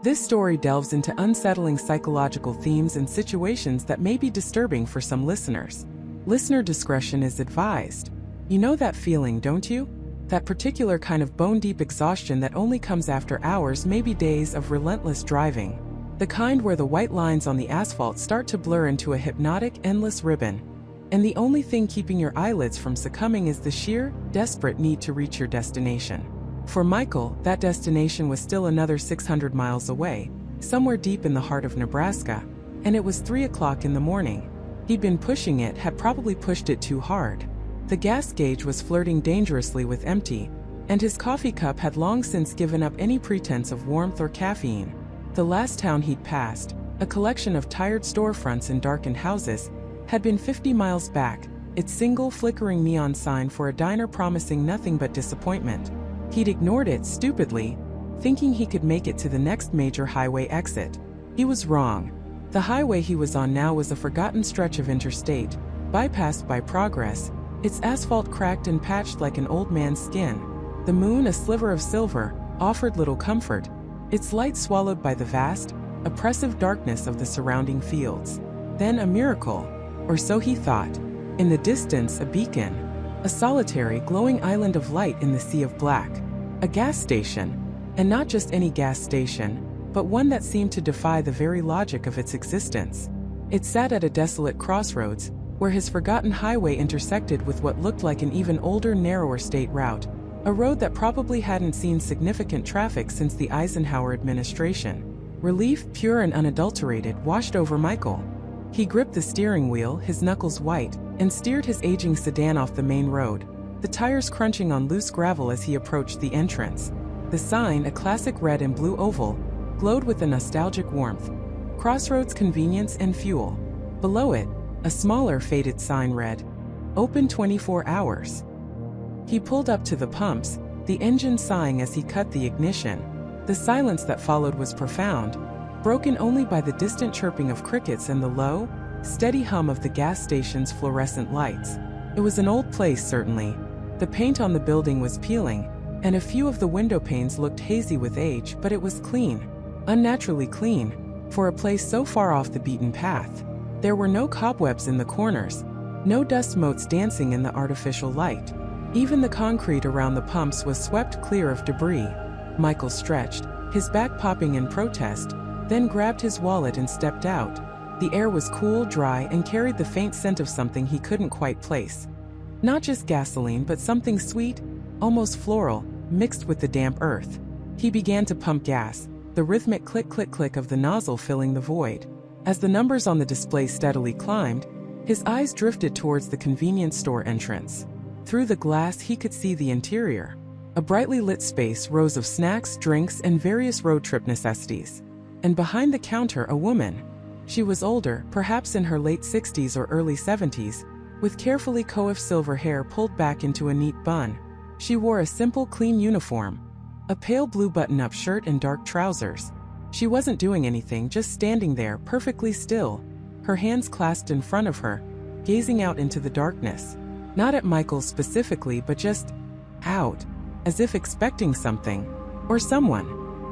This story delves into unsettling psychological themes and situations that may be disturbing for some listeners. Listener discretion is advised. You know that feeling, don't you? That particular kind of bone-deep exhaustion that only comes after hours, maybe days of relentless driving. The kind where the white lines on the asphalt start to blur into a hypnotic, endless ribbon. And the only thing keeping your eyelids from succumbing is the sheer, desperate need to reach your destination. For Michael, that destination was still another 600 miles away, somewhere deep in the heart of Nebraska, and it was 3 o'clock in the morning. He'd been pushing it, had probably pushed it too hard. The gas gauge was flirting dangerously with empty, and his coffee cup had long since given up any pretense of warmth or caffeine. The last town he'd passed, a collection of tired storefronts and darkened houses, had been 50 miles back, its single flickering neon sign for a diner promising nothing but disappointment. He'd ignored it stupidly, thinking he could make it to the next major highway exit. He was wrong. The highway he was on now was a forgotten stretch of interstate, bypassed by progress, its asphalt cracked and patched like an old man's skin. The moon, a sliver of silver, offered little comfort, its light swallowed by the vast, oppressive darkness of the surrounding fields. Then a miracle, or so he thought. In the distance, a beacon, a solitary, glowing island of light in the sea of black. A gas station, and not just any gas station, but one that seemed to defy the very logic of its existence. It sat at a desolate crossroads, where his forgotten highway intersected with what looked like an even older, narrower state route, a road that probably hadn't seen significant traffic since the Eisenhower administration. Relief, pure and unadulterated, washed over Michael. He gripped the steering wheel, his knuckles white, and steered his aging sedan off the main road, the tires crunching on loose gravel as he approached the entrance. The sign, a classic red and blue oval, glowed with a nostalgic warmth. Crossroads, convenience and fuel. Below it, a smaller, faded sign read, "Open 24 hours." He pulled up to the pumps, the engine sighing as he cut the ignition. The silence that followed was profound, broken only by the distant chirping of crickets and the low, steady hum of the gas station's fluorescent lights. It was an old place, certainly. The paint on the building was peeling, and a few of the window panes looked hazy with age, but it was clean. Unnaturally clean, for a place so far off the beaten path. There were no cobwebs in the corners, no dust motes dancing in the artificial light. Even the concrete around the pumps was swept clear of debris. Michael stretched, his back popping in protest, then grabbed his wallet and stepped out. The air was cool, dry, and carried the faint scent of something he couldn't quite place. Not just gasoline, but something sweet, almost floral, mixed with the damp earth. He began to pump gas, the rhythmic click-click-click of the nozzle filling the void. As the numbers on the display steadily climbed, his eyes drifted towards the convenience store entrance. Through the glass he could see the interior. A brightly lit space, rows of snacks, drinks, and various road trip necessities. And behind the counter, a woman. She was older, perhaps in her late 60s or early 70s, with carefully coiffed silver hair pulled back into a neat bun. She wore a simple, clean uniform, a pale blue button-up shirt and dark trousers. She wasn't doing anything, just standing there, perfectly still, her hands clasped in front of her, gazing out into the darkness. Not at Michael specifically, but just out, as if expecting something, or someone.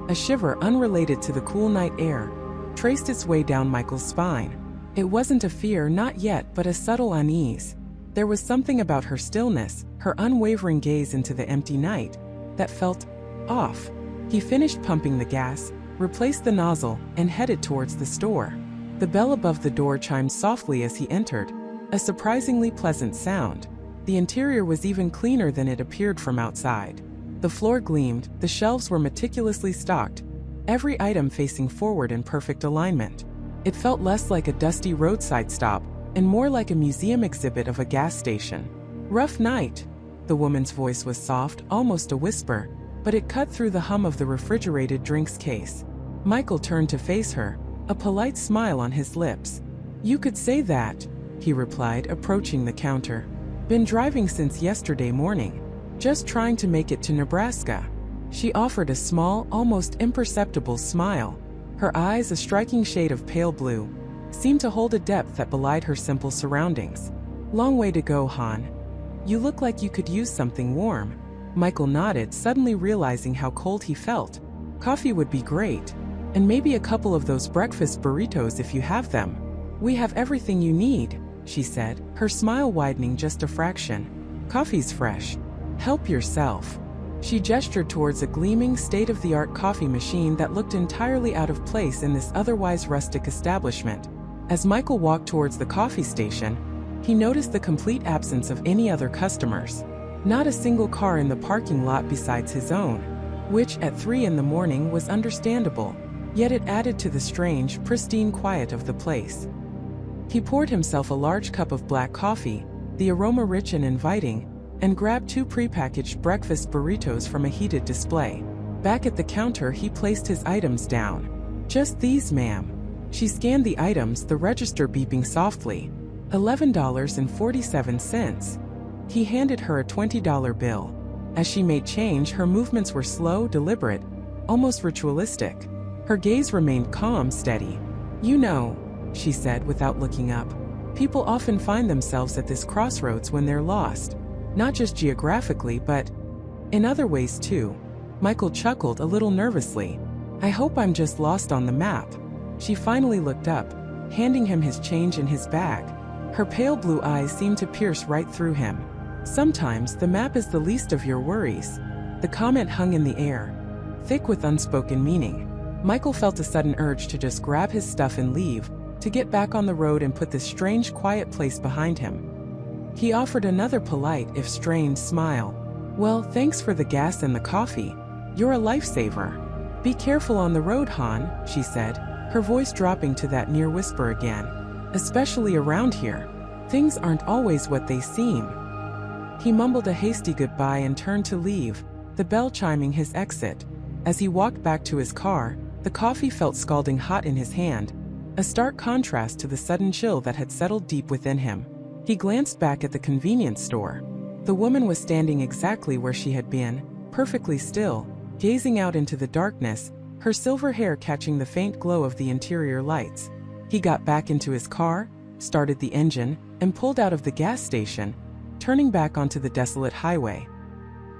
A shiver unrelated to the cool night air traced its way down Michael's spine. It wasn't a fear, not yet, but a subtle unease. There was something about her stillness, her unwavering gaze into the empty night, that felt off. He finished pumping the gas, replaced the nozzle, and headed towards the store. The bell above the door chimed softly as he entered, a surprisingly pleasant sound. The interior was even cleaner than it appeared from outside. The floor gleamed, the shelves were meticulously stocked, every item facing forward in perfect alignment. It felt less like a dusty roadside stop, and more like a museum exhibit of a gas station. "Rough night." The woman's voice was soft, almost a whisper, but it cut through the hum of the refrigerated drinks case. Michael turned to face her, a polite smile on his lips. "You could say that," he replied, approaching the counter. "Been driving since yesterday morning. Just trying to make it to Nebraska." She offered a small, almost imperceptible smile. Her eyes, a striking shade of pale blue, seemed to hold a depth that belied her simple surroundings. "Long way to go, hon. You look like you could use something warm." Michael nodded, suddenly realizing how cold he felt. "Coffee would be great." And maybe a couple of those breakfast burritos if you have them. We have everything you need, she said, her smile widening just a fraction. Coffee's fresh. Help yourself. She gestured towards a gleaming, state-of-the-art coffee machine that looked entirely out of place in this otherwise rustic establishment. As Michael walked towards the coffee station, he noticed the complete absence of any other customers. Not a single car in the parking lot besides his own, which at 3 in the morning was understandable, yet it added to the strange, pristine quiet of the place. He poured himself a large cup of black coffee, the aroma rich and inviting, and grabbed 2 prepackaged breakfast burritos from a heated display. Back at the counter, he placed his items down. Just these, ma'am. She scanned the items, the register beeping softly. $11.47. He handed her a $20 bill. As she made change, her movements were slow, deliberate, almost ritualistic. Her gaze remained calm, steady. You know, she said without looking up, people often find themselves at this crossroads when they're lost. Not just geographically, but in other ways too. Michael chuckled a little nervously. I hope I'm just lost on the map. She finally looked up, handing him his change in his bag. Her pale blue eyes seemed to pierce right through him. Sometimes the map is the least of your worries. The comment hung in the air, thick with unspoken meaning. Michael felt a sudden urge to just grab his stuff and leave, to get back on the road and put this strange, quiet place behind him. He offered another polite, if strained, smile. Well, thanks for the gas and the coffee. You're a lifesaver. Be careful on the road, Han, she said, her voice dropping to that near whisper again. Especially around here. Things aren't always what they seem. He mumbled a hasty goodbye and turned to leave, the bell chiming his exit. As he walked back to his car, the coffee felt scalding hot in his hand, a stark contrast to the sudden chill that had settled deep within him. He glanced back at the convenience store. The woman was standing exactly where she had been, perfectly still, gazing out into the darkness, her silver hair catching the faint glow of the interior lights. He got back into his car, started the engine, and pulled out of the gas station, turning back onto the desolate highway.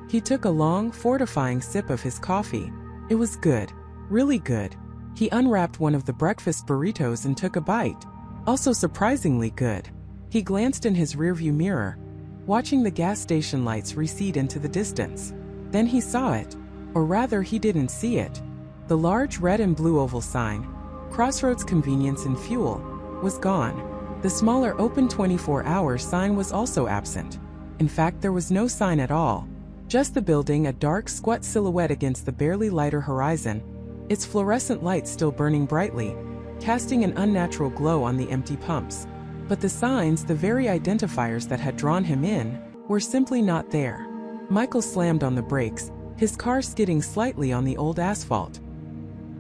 He took a long, fortifying sip of his coffee. It was good, really good. He unwrapped one of the breakfast burritos and took a bite. Also surprisingly good. He glanced in his rearview mirror, watching the gas station lights recede into the distance. Then he saw it, or rather he didn't see it. The large red and blue oval sign, Crossroads Convenience and Fuel, was gone. The smaller open 24-hour sign was also absent. In fact, there was no sign at all. Just the building, a dark, squat silhouette against the barely lighter horizon, its fluorescent lights still burning brightly, casting an unnatural glow on the empty pumps. But the signs, the very identifiers that had drawn him in, were simply not there. Michael slammed on the brakes, his car skidding slightly on the old asphalt.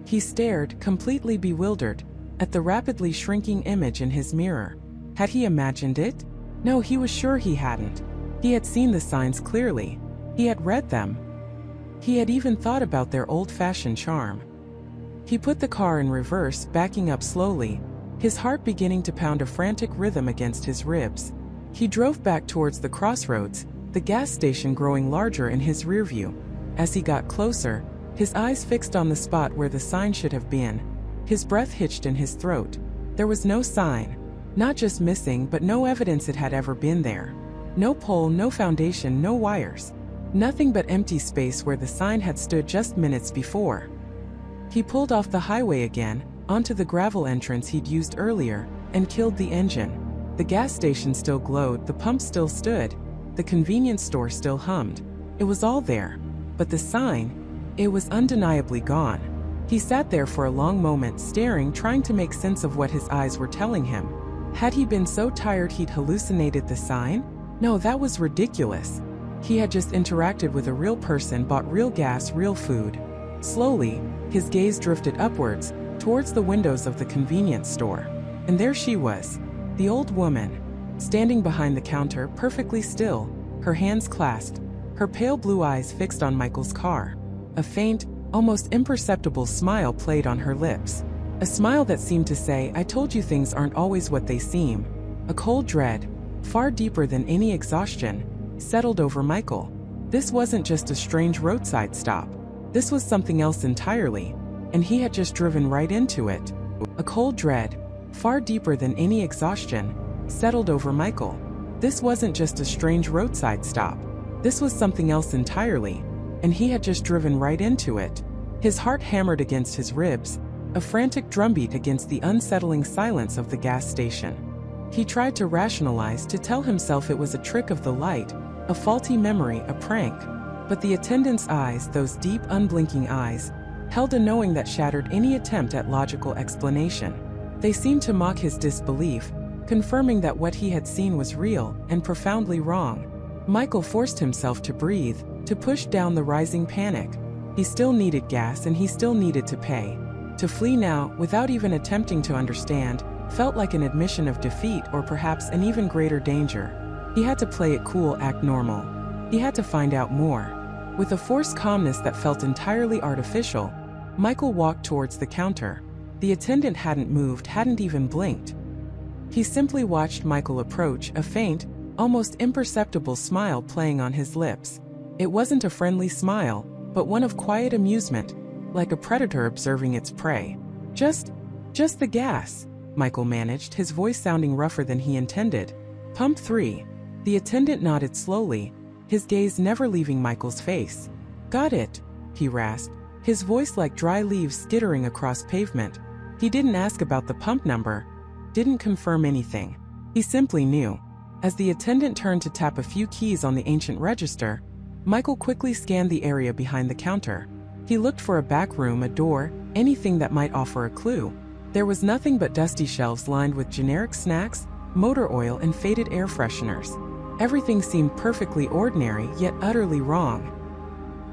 He stared, completely bewildered, at the rapidly shrinking image in his mirror. Had he imagined it? No, he was sure he hadn't. He had seen the signs clearly. He had read them. He had even thought about their old-fashioned charm. He put the car in reverse, backing up slowly, his heart beginning to pound a frantic rhythm against his ribs. He drove back towards the crossroads, the gas station growing larger in his rearview. As he got closer, his eyes fixed on the spot where the sign should have been. His breath hitched in his throat. There was no sign. Not just missing, but no evidence it had ever been there. No pole, no foundation, no wires. Nothing but empty space where the sign had stood just minutes before. He pulled off the highway again, onto the gravel entrance he'd used earlier, and killed the engine. The gas station still glowed, the pump still stood, the convenience store still hummed. It was all there. But the sign, it was undeniably gone. He sat there for a long moment, staring, trying to make sense of what his eyes were telling him. Had he been so tired he'd hallucinated the sign? No, that was ridiculous. He had just interacted with a real person, bought real gas, real food. Slowly, his gaze drifted upwards, towards the windows of the convenience store. And there she was, the old woman, standing behind the counter, perfectly still, her hands clasped, her pale blue eyes fixed on Michael's car. A faint, almost imperceptible smile played on her lips. A smile that seemed to say, I told you things aren't always what they seem. A cold dread, far deeper than any exhaustion, settled over Michael. This wasn't just a strange roadside stop. This was something else entirely. and he had just driven right into it. A cold dread, far deeper than any exhaustion, settled over Michael. This wasn't just a strange roadside stop. This was something else entirely, and he had just driven right into it. His heart hammered against his ribs, a frantic drumbeat against the unsettling silence of the gas station. He tried to rationalize, to tell himself it was a trick of the light, a faulty memory, a prank. But the attendant's eyes, those deep, unblinking eyes, held a knowing that shattered any attempt at logical explanation. They seemed to mock his disbelief, confirming that what he had seen was real and profoundly wrong. Michael forced himself to breathe, to push down the rising panic. He still needed gas and he still needed to pay. To flee now, without even attempting to understand, felt like an admission of defeat or perhaps an even greater danger. He had to play it cool, act normal. He had to find out more. With a forced calmness that felt entirely artificial, Michael walked towards the counter. The attendant hadn't moved, hadn't even blinked. He simply watched Michael approach, a faint, almost imperceptible smile playing on his lips. It wasn't a friendly smile, but one of quiet amusement, like a predator observing its prey. Just the gas, Michael managed, his voice sounding rougher than he intended. Pump 3. The attendant nodded slowly, his gaze never leaving Michael's face. Got it, he rasped, his voice like dry leaves skittering across pavement. He didn't ask about the pump number, didn't confirm anything. He simply knew. As the attendant turned to tap a few keys on the ancient register, Michael quickly scanned the area behind the counter. He looked for a back room, a door, anything that might offer a clue. There was nothing but dusty shelves lined with generic snacks, motor oil, and faded air fresheners. Everything seemed perfectly ordinary, yet utterly wrong.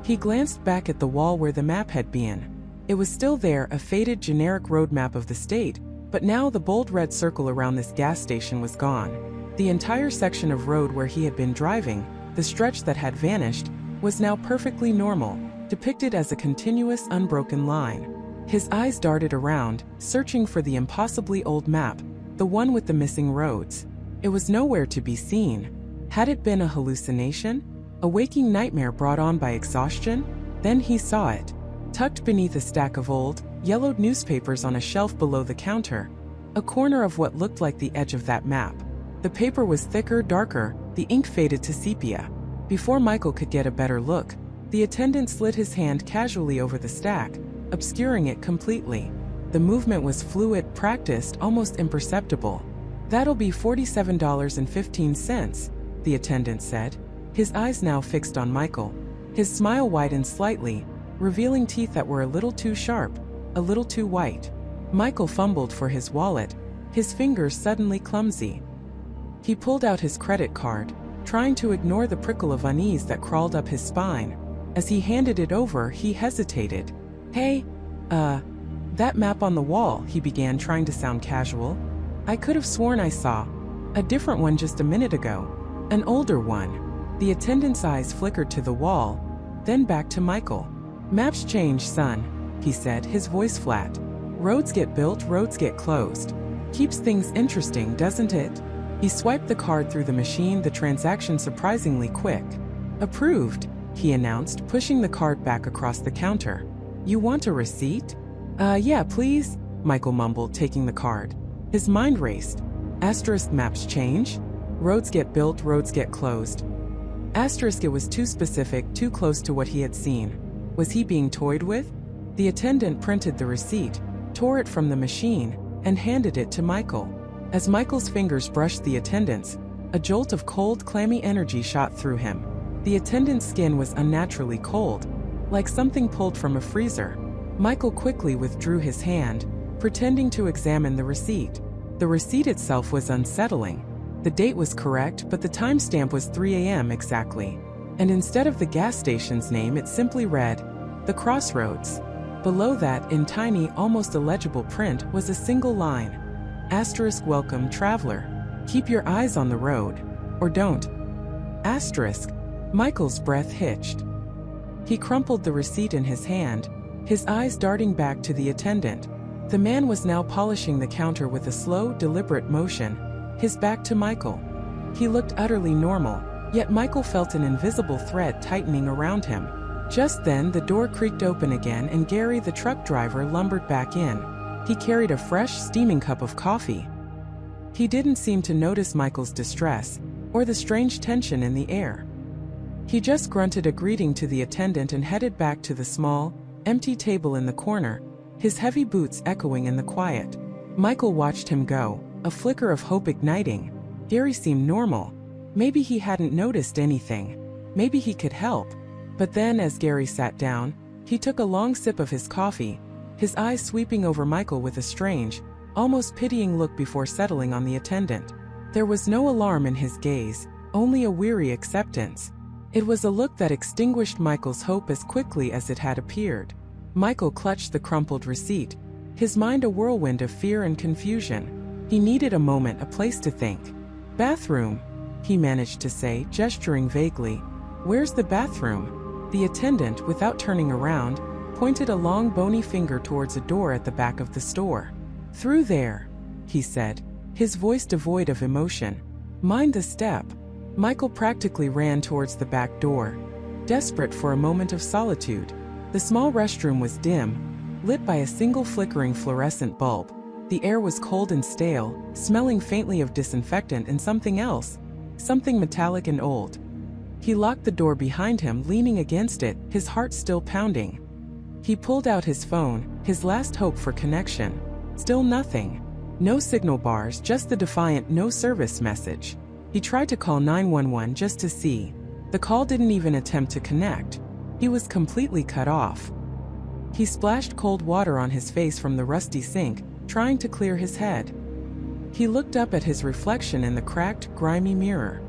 He glanced back at the wall where the map had been. It was still there, a faded generic road map of the state, but now the bold red circle around this gas station was gone. The entire section of road where he had been driving, the stretch that had vanished, was now perfectly normal, depicted as a continuous, unbroken line. His eyes darted around, searching for the impossibly old map, the one with the missing roads. It was nowhere to be seen. Had it been a hallucination? A waking nightmare brought on by exhaustion? Then he saw it. Tucked beneath a stack of old, yellowed newspapers on a shelf below the counter. A corner of what looked like the edge of that map. The paper was thicker, darker, the ink faded to sepia. Before Michael could get a better look, the attendant slid his hand casually over the stack, obscuring it completely. The movement was fluid, practiced, almost imperceptible. That'll be $47.15, the attendant said, his eyes now fixed on Michael. His smile widened slightly, revealing teeth that were a little too sharp, a little too white. Michael fumbled for his wallet, his fingers suddenly clumsy. He pulled out his credit card, trying to ignore the prickle of unease that crawled up his spine. As he handed it over, he hesitated. Hey, that map on the wall, he began, trying to sound casual. I could have sworn I saw a different one just a minute ago. An older one. The attendant's eyes flickered to the wall, then back to Michael. Maps change, son, he said, his voice flat. Roads get built, roads get closed. Keeps things interesting, doesn't it? He swiped the card through the machine, the transaction surprisingly quick. Approved, he announced, pushing the card back across the counter. You want a receipt? Yeah, please, Michael mumbled, taking the card. His mind raced. Asterisk, maps change? Roads get built, roads get closed. Asterisk, it was too specific, too close to what he had seen. Was he being toyed with? The attendant printed the receipt, tore it from the machine, and handed it to Michael. As Michael's fingers brushed the attendant's, a jolt of cold, clammy energy shot through him. The attendant's skin was unnaturally cold, like something pulled from a freezer. Michael quickly withdrew his hand, pretending to examine the receipt. The receipt itself was unsettling. The date was correct, but the timestamp was 3 a.m. exactly. And instead of the gas station's name, it simply read, The Crossroads. Below that, in tiny, almost illegible print, was a single line. Asterisk, welcome, traveler. Keep your eyes on the road. Or don't. Asterisk. Michael's breath hitched. He crumpled the receipt in his hand, his eyes darting back to the attendant. The man was now polishing the counter with a slow, deliberate motion, his back to Michael. He looked utterly normal, yet Michael felt an invisible thread tightening around him. Just then, the door creaked open again and Gary, the truck driver, lumbered back in. He carried a fresh, steaming cup of coffee. He didn't seem to notice Michael's distress, or the strange tension in the air. He just grunted a greeting to the attendant and headed back to the small, empty table in the corner, his heavy boots echoing in the quiet. Michael watched him go, a flicker of hope igniting. Gary seemed normal. Maybe he hadn't noticed anything. Maybe he could help. But then, as Gary sat down, he took a long sip of his coffee, his eyes sweeping over Michael with a strange, almost pitying look before settling on the attendant. There was no alarm in his gaze, only a weary acceptance. It was a look that extinguished Michael's hope as quickly as it had appeared. Michael clutched the crumpled receipt, his mind a whirlwind of fear and confusion. He needed a moment, a place to think. "Bathroom," he managed to say, gesturing vaguely. "Where's the bathroom?" The attendant, without turning around, pointed a long bony finger towards a door at the back of the store. "Through there," he said, his voice devoid of emotion. "Mind the step." Michael practically ran towards the back door, desperate for a moment of solitude. The small restroom was dim, lit by a single flickering fluorescent bulb. The air was cold and stale, smelling faintly of disinfectant and something else, something metallic and old. He locked the door behind him, leaning against it, his heart still pounding. He pulled out his phone, his last hope for connection. Still nothing. No signal bars, just the defiant "no service" message. He tried to call 911 just to see. The call didn't even attempt to connect. He was completely cut off. He splashed cold water on his face from the rusty sink, trying to clear his head. He looked up at his reflection in the cracked, grimy mirror.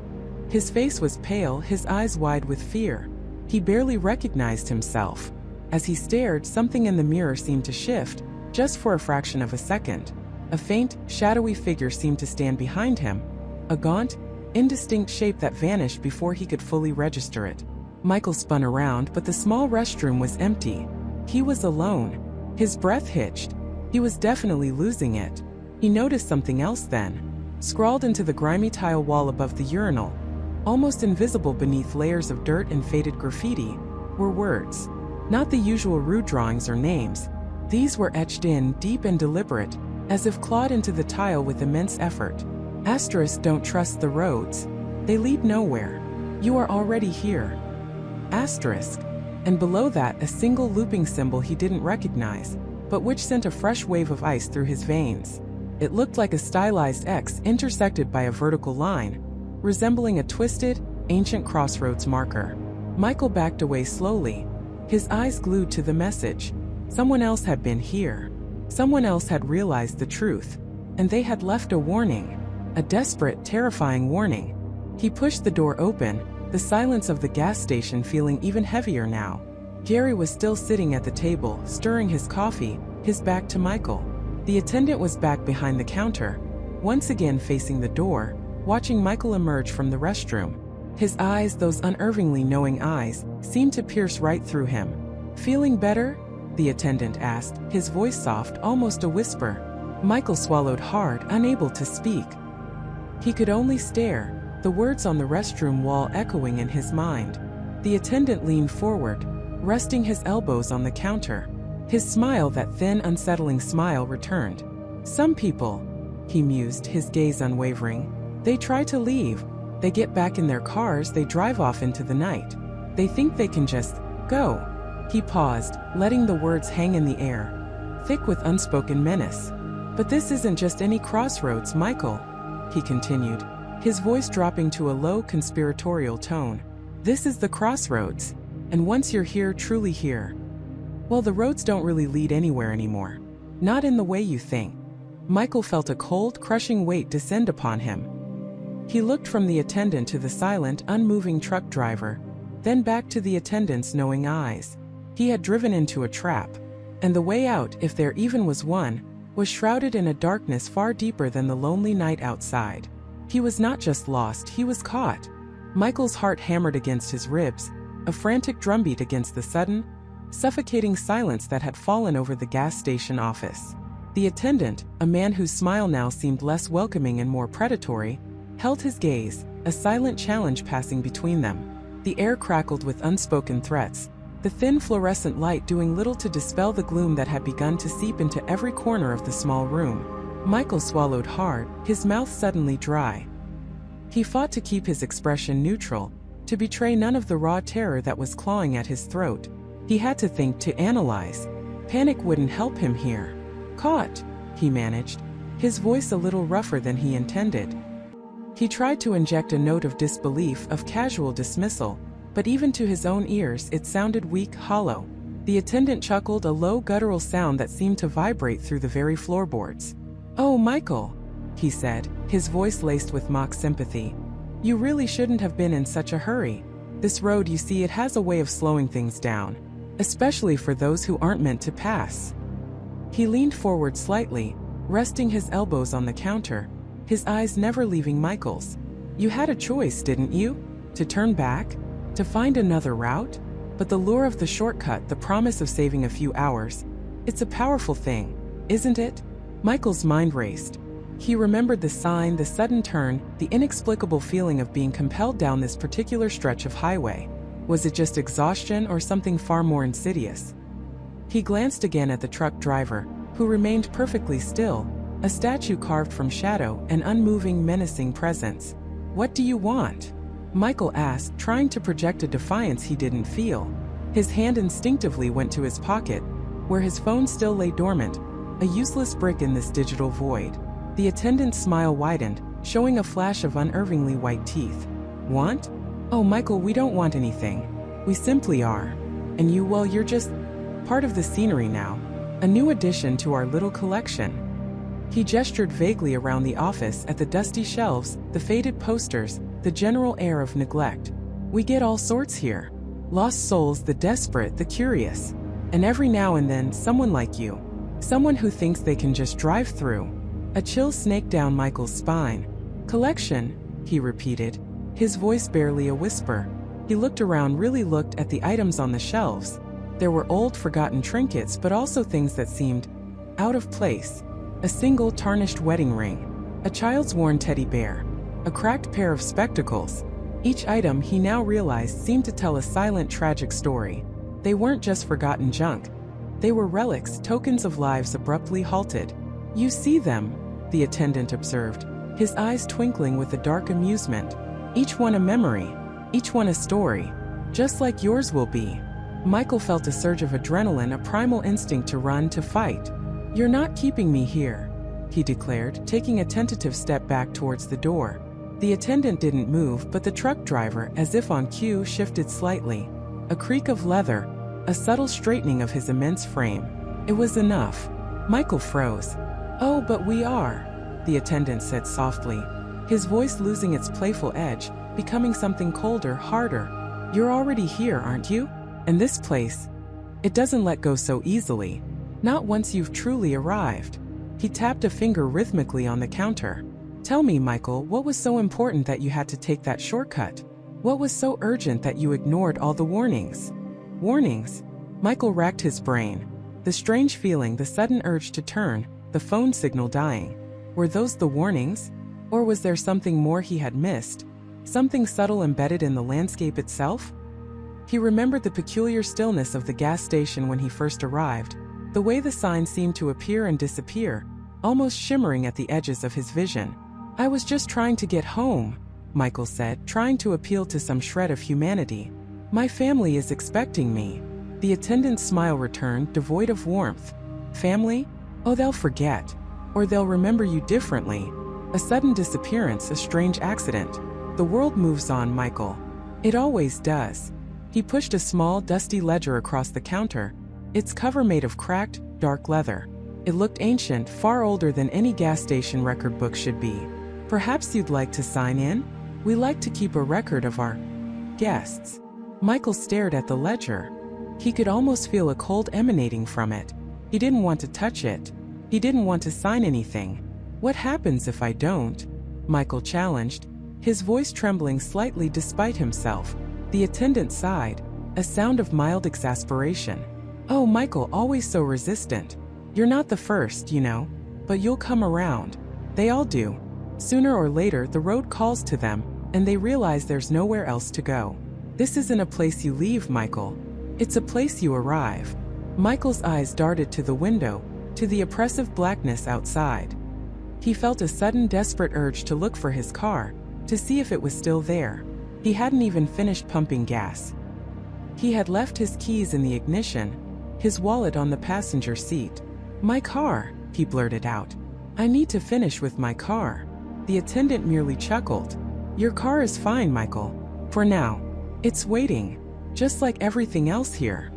His face was pale, his eyes wide with fear. He barely recognized himself. As he stared, something in the mirror seemed to shift, just for a fraction of a second. A faint, shadowy figure seemed to stand behind him, a gaunt, indistinct shape that vanished before he could fully register it. Michael spun around, but the small restroom was empty. He was alone. His breath hitched. He was definitely losing it. He noticed something else then. Scrawled into the grimy tile wall above the urinal, almost invisible beneath layers of dirt and faded graffiti, were words. Not the usual rude drawings or names. These were etched in, deep and deliberate, as if clawed into the tile with immense effort. Asterisk, "Don't trust the roads. They lead nowhere. You are already here." Asterisk. And below that, a single looping symbol he didn't recognize, but which sent a fresh wave of ice through his veins. It looked like a stylized X intersected by a vertical line, resembling a twisted, ancient crossroads marker. Michael backed away slowly, his eyes glued to the message. Someone else had been here. Someone else had realized the truth, and they had left a warning. A desperate, terrifying warning. He pushed the door open, the silence of the gas station feeling even heavier now. Gary was still sitting at the table, stirring his coffee, his back to Michael. The attendant was back behind the counter, once again facing the door, watching Michael emerge from the restroom. His eyes, those unervingly knowing eyes, seemed to pierce right through him. "Feeling better?" the attendant asked, his voice soft, almost a whisper. Michael swallowed hard, unable to speak. He could only stare, the words on the restroom wall echoing in his mind. The attendant leaned forward, resting his elbows on the counter. His smile, that thin, unsettling smile, returned. "Some people," he mused, his gaze unwavering, "they try to leave. They get back in their cars, they drive off into the night. They think they can just go." He paused, letting the words hang in the air, thick with unspoken menace. "But this isn't just any crossroads, Michael," he continued, his voice dropping to a low, conspiratorial tone. "This is the crossroads. And once you're here, truly here, well, the roads don't really lead anywhere anymore. Not in the way you think." Michael felt a cold, crushing weight descend upon him. He looked from the attendant to the silent, unmoving truck driver, then back to the attendant's knowing eyes. He had driven into a trap, and the way out, if there even was one, was shrouded in a darkness far deeper than the lonely night outside. He was not just lost, he was caught. Michael's heart hammered against his ribs, a frantic drumbeat against the sudden, suffocating silence that had fallen over the gas station office. The attendant, a man whose smile now seemed less welcoming and more predatory, held his gaze, a silent challenge passing between them. The air crackled with unspoken threats, the thin fluorescent light doing little to dispel the gloom that had begun to seep into every corner of the small room. Michael swallowed hard, his mouth suddenly dry. He fought to keep his expression neutral, to betray none of the raw terror that was clawing at his throat. He had to think, to analyze. Panic wouldn't help him here. "Caught," he managed, his voice a little rougher than he intended. He tried to inject a note of disbelief, of casual dismissal, but even to his own ears it sounded weak, hollow. The attendant chuckled, a low guttural sound that seemed to vibrate through the very floorboards. "Oh, Michael," he said, his voice laced with mock sympathy. "You really shouldn't have been in such a hurry. This road, you see, it has a way of slowing things down, especially for those who aren't meant to pass." He leaned forward slightly, resting his elbows on the counter, his eyes never leaving Michael's. "You had a choice, didn't you? To turn back? To find another route? But the lure of the shortcut, the promise of saving a few hours, it's a powerful thing, isn't it?" Michael's mind raced. He remembered the sign, the sudden turn, the inexplicable feeling of being compelled down this particular stretch of highway. Was it just exhaustion or something far more insidious? He glanced again at the truck driver, who remained perfectly still, a statue carved from shadow, an unmoving, menacing presence. "What do you want?" Michael asked, trying to project a defiance he didn't feel. His hand instinctively went to his pocket, where his phone still lay dormant, a useless brick in this digital void. The attendant's smile widened, showing a flash of unervingly white teeth. "Want? Oh, Michael, we don't want anything. We simply are. And you, well, you're just part of the scenery now. A new addition to our little collection." He gestured vaguely around the office at the dusty shelves, the faded posters, the general air of neglect. "We get all sorts here. Lost souls, the desperate, the curious. And every now and then, someone like you. Someone who thinks they can just drive through." A chill snaked down Michael's spine. "Collection," he repeated, his voice barely a whisper. He looked around, really looked at the items on the shelves. There were old, forgotten trinkets, but also things that seemed out of place. A single tarnished wedding ring, a child's worn teddy bear, a cracked pair of spectacles. Each item, he now realized, seemed to tell a silent, tragic story. They weren't just forgotten junk. They were relics, tokens of lives abruptly halted. "You see them," the attendant observed, his eyes twinkling with a dark amusement. "Each one a memory, each one a story, just like yours will be." Michael felt a surge of adrenaline, a primal instinct to run, to fight. "You're not keeping me here," he declared, taking a tentative step back towards the door. The attendant didn't move, but the truck driver, as if on cue, shifted slightly. A creak of leather, a subtle straightening of his immense frame. It was enough. Michael froze. "Oh, but we are," the attendant said softly, his voice losing its playful edge, becoming something colder, harder. "You're already here, aren't you? And this place, it doesn't let go so easily. Not once you've truly arrived." He tapped a finger rhythmically on the counter. "Tell me, Michael, what was so important that you had to take that shortcut? What was so urgent that you ignored all the warnings?" Warnings? Michael racked his brain. The strange feeling, the sudden urge to turn, the phone signal dying. Were those the warnings? Or was there something more he had missed? Something subtle embedded in the landscape itself? He remembered the peculiar stillness of the gas station when he first arrived, the way the signs seemed to appear and disappear, almost shimmering at the edges of his vision. "I was just trying to get home," Michael said, trying to appeal to some shred of humanity. "My family is expecting me." The attendant's smile returned, devoid of warmth. "Family? Oh, they'll forget. Or they'll remember you differently. A sudden disappearance, a strange accident. The world moves on, Michael. It always does." He pushed a small, dusty ledger across the counter, its cover made of cracked, dark leather. It looked ancient, far older than any gas station record book should be. "Perhaps you'd like to sign in? We like to keep a record of our guests." Michael stared at the ledger. He could almost feel a cold emanating from it. He didn't want to touch it. He didn't want to sign anything. "What happens if I don't?" Michael challenged, his voice trembling slightly despite himself. The attendant sighed, a sound of mild exasperation. "Oh, Michael, always so resistant. You're not the first, you know, but you'll come around. They all do. Sooner or later, the road calls to them, and they realize there's nowhere else to go. This isn't a place you leave, Michael. It's a place you arrive. Michael's eyes darted to the window, to the oppressive blackness outside. He felt a sudden desperate urge to look for his car, to see if it was still there. He hadn't even finished pumping gas. He had left his keys in the ignition, his wallet on the passenger seat. "My car," he blurted out. "I need to finish with my car." The attendant merely chuckled. "Your car is fine, Michael. For now. It's waiting. Just like everything else here."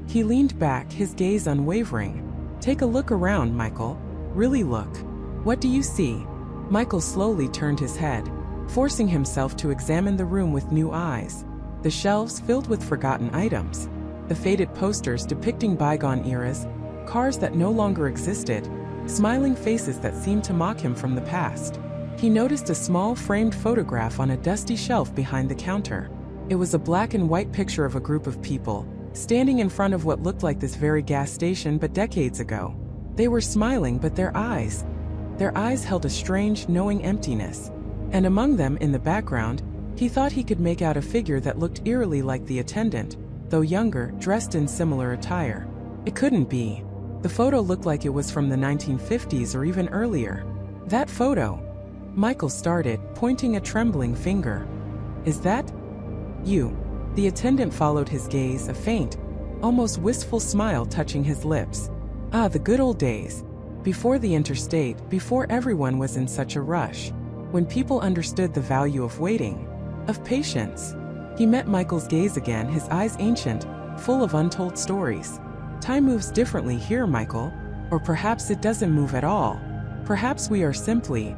He leaned back, his gaze unwavering. "Take a look around, Michael. Really look. What do you see?" Michael slowly turned his head, forcing himself to examine the room with new eyes. The shelves filled with forgotten items, the faded posters depicting bygone eras, cars that no longer existed, smiling faces that seemed to mock him from the past. He noticed a small framed photograph on a dusty shelf behind the counter. It was a black and white picture of a group of people, standing in front of what looked like this very gas station but decades ago. They were smiling, but their eyes held a strange, knowing emptiness. And among them, in the background, he thought he could make out a figure that looked eerily like the attendant, though younger, dressed in similar attire. It couldn't be. The photo looked like it was from the 1950s or even earlier. "That photo," Michael started, pointing a trembling finger. "Is that you?" The attendant followed his gaze, a faint, almost wistful smile touching his lips. "Ah, the good old days. Before the interstate, before everyone was in such a rush. When people understood the value of waiting, of patience." He met Michael's gaze again, his eyes ancient, full of untold stories. "Time moves differently here, Michael. Or perhaps it doesn't move at all. Perhaps we are simply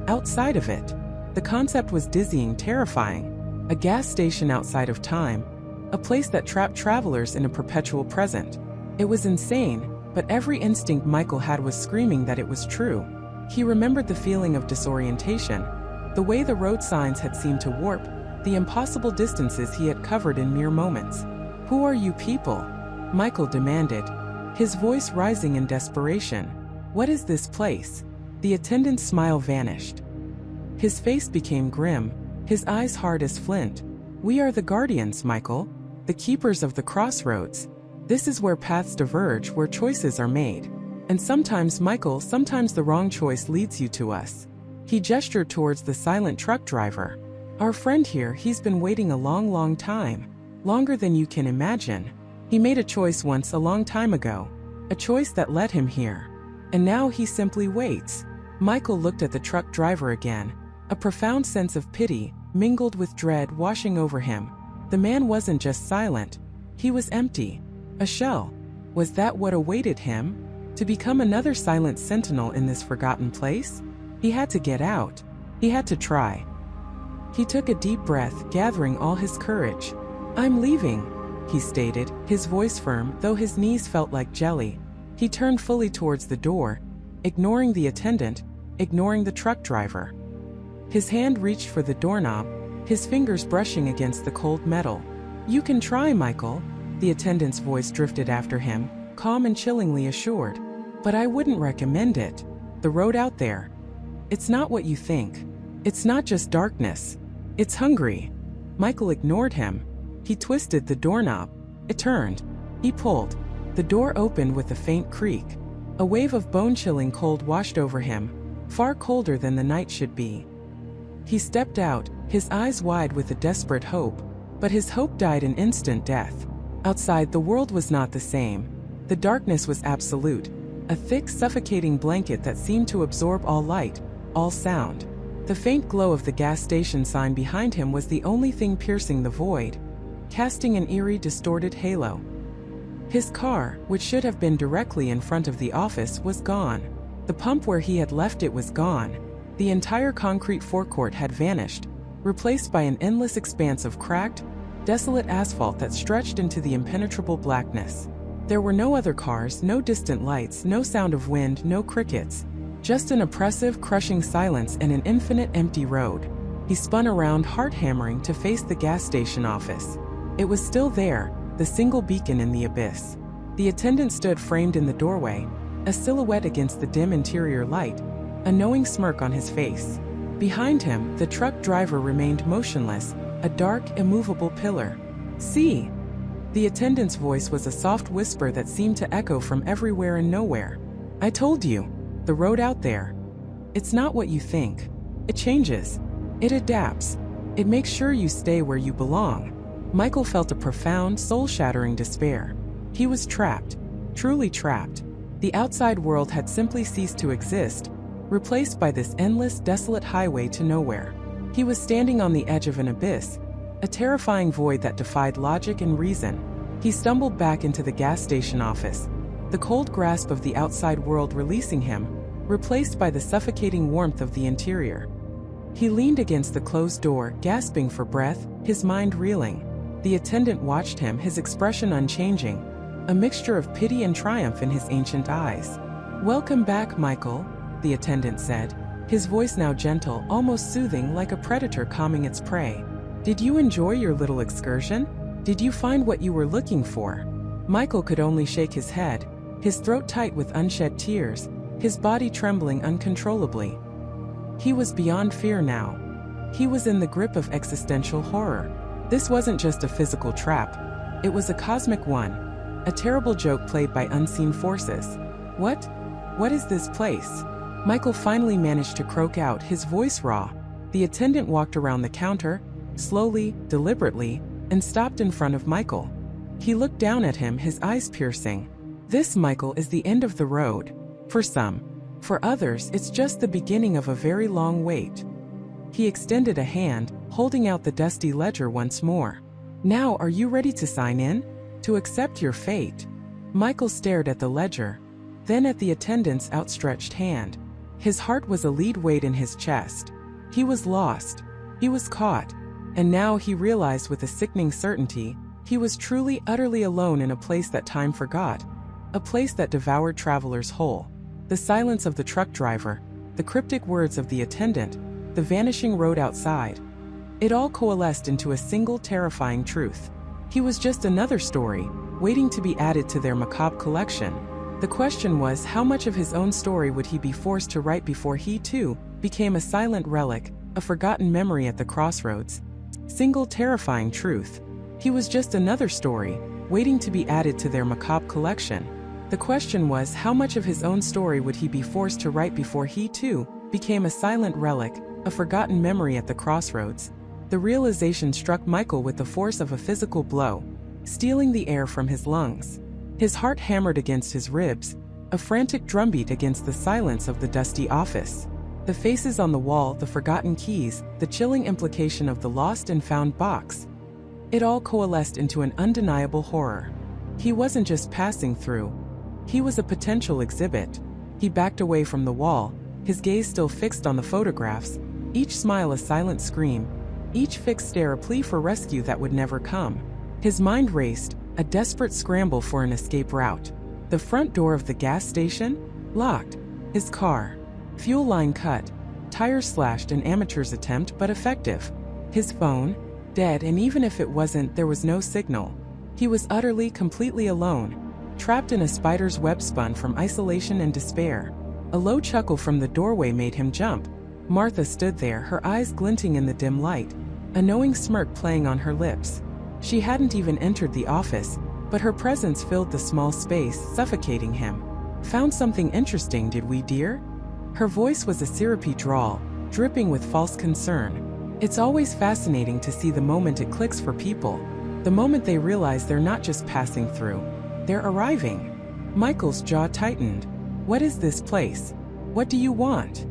outside of it." The concept was dizzying, terrifying. A gas station outside of time. A place that trapped travelers in a perpetual present. It was insane, but every instinct Michael had was screaming that it was true. He remembered the feeling of disorientation, the way the road signs had seemed to warp, the impossible distances he had covered in mere moments. "Who are you people?" Michael demanded, his voice rising in desperation. "What is this place?" The attendant's smile vanished. His face became grim, his eyes hard as flint. "We are the guardians, Michael. The keepers of the crossroads. This is where paths diverge, where choices are made. And sometimes, Michael, sometimes the wrong choice leads you to us." He gestured towards the silent truck driver. "Our friend here, he's been waiting a long, long time. Longer than you can imagine. He made a choice once a long time ago. A choice that led him here. And now he simply waits." Michael looked at the truck driver again, a profound sense of pity, mingled with dread, washing over him. The man wasn't just silent. He was empty. A shell. Was that what awaited him? To become another silent sentinel in this forgotten place? He had to get out. He had to try. He took a deep breath, gathering all his courage. "I'm leaving," he stated, his voice firm, though his knees felt like jelly. He turned fully towards the door, ignoring the attendant, ignoring the truck driver. His hand reached for the doorknob, his fingers brushing against the cold metal. "You can try, Michael," the attendant's voice drifted after him, calm and chillingly assured. "But I wouldn't recommend it. The road out there. It's not what you think. It's not just darkness. It's hungry." Michael ignored him. He twisted the doorknob. It turned. He pulled. The door opened with a faint creak. A wave of bone-chilling cold washed over him, far colder than the night should be. He stepped out, his eyes wide with a desperate hope. But his hope died in instant death. Outside, the world was not the same. The darkness was absolute. A thick, suffocating blanket that seemed to absorb all light, all sound. The faint glow of the gas station sign behind him was the only thing piercing the void, casting an eerie, distorted halo. His car, which should have been directly in front of the office, was gone. The pump where he had left it was gone. The entire concrete forecourt had vanished, replaced by an endless expanse of cracked, desolate asphalt that stretched into the impenetrable blackness. There were no other cars, no distant lights, no sound of wind, no crickets. Just an oppressive, crushing silence and an infinite empty road. He spun around, heart hammering, to face the gas station office. It was still there, the single beacon in the abyss. The attendant stood framed in the doorway, a silhouette against the dim interior light, a knowing smirk on his face. Behind him, the truck driver remained motionless, a dark, immovable pillar. "See!" The attendant's voice was a soft whisper that seemed to echo from everywhere and nowhere. I told you, the road out there. It's not what you think. It changes. It adapts. It makes sure you stay where you belong. Michael felt a profound, soul-shattering despair. He was trapped. Truly trapped. The outside world had simply ceased to exist, replaced by this endless, desolate highway to nowhere. He was standing on the edge of an abyss, a terrifying void that defied logic and reason. He stumbled back into the gas station office, the cold grasp of the outside world releasing him, replaced by the suffocating warmth of the interior. He leaned against the closed door, gasping for breath, his mind reeling. The attendant watched him, his expression unchanging, a mixture of pity and triumph in his ancient eyes. Welcome back, Michael, the attendant said, his voice now gentle, almost soothing, like a predator calming its prey. Did you enjoy your little excursion? Did you find what you were looking for? Michael could only shake his head, his throat tight with unshed tears, his body trembling uncontrollably. He was beyond fear now. He was in the grip of existential horror. This wasn't just a physical trap. It was a cosmic one, a terrible joke played by unseen forces. What is this place? Michael finally managed to croak out, his voice raw. The attendant walked around the counter, slowly, deliberately, and stopped in front of Michael. He looked down at him, his eyes piercing. This, Michael, is the end of the road. For some. For others, it's just the beginning of a very long wait. He extended a hand, holding out the dusty ledger once more. Now, are you ready to sign in? To accept your fate? Michael stared at the ledger, then at the attendant's outstretched hand. His heart was a lead weight in his chest. He was lost. He was caught. And now he realized with a sickening certainty, he was truly, utterly alone in a place that time forgot, a place that devoured travelers whole. The silence of the truck driver, the cryptic words of the attendant, the vanishing road outside. It all coalesced into a single terrifying truth. He was just another story, waiting to be added to their macabre collection. The question was, how much of his own story would he be forced to write before he, too, became a silent relic, a forgotten memory at the crossroads? Single terrifying truth. He was just another story, waiting to be added to their macabre collection. The question was, how much of his own story would he be forced to write before he, too, became a silent relic, a forgotten memory at the crossroads? The realization struck Michael with the force of a physical blow, stealing the air from his lungs. His heart hammered against his ribs, a frantic drumbeat against the silence of the dusty office. The faces on the wall, the forgotten keys, the chilling implication of the lost and found box. It all coalesced into an undeniable horror. He wasn't just passing through. He was a potential exhibit. He backed away from the wall, his gaze still fixed on the photographs, each smile a silent scream, each fixed stare a plea for rescue that would never come. His mind raced, a desperate scramble for an escape route. The front door of the gas station? Locked. His car. Fuel line cut. Tires slashed, an amateur's attempt, but effective. His phone? Dead, and even if it wasn't, there was no signal. He was utterly, completely alone, trapped in a spider's web spun from isolation and despair. A low chuckle from the doorway made him jump. Martha stood there, her eyes glinting in the dim light, a knowing smirk playing on her lips. She hadn't even entered the office, but her presence filled the small space, suffocating him. Found something interesting, did we, dear? Her voice was a syrupy drawl, dripping with false concern. It's always fascinating to see the moment it clicks for people, the moment they realize they're not just passing through, they're arriving. Michael's jaw tightened. What is this place? What do you want?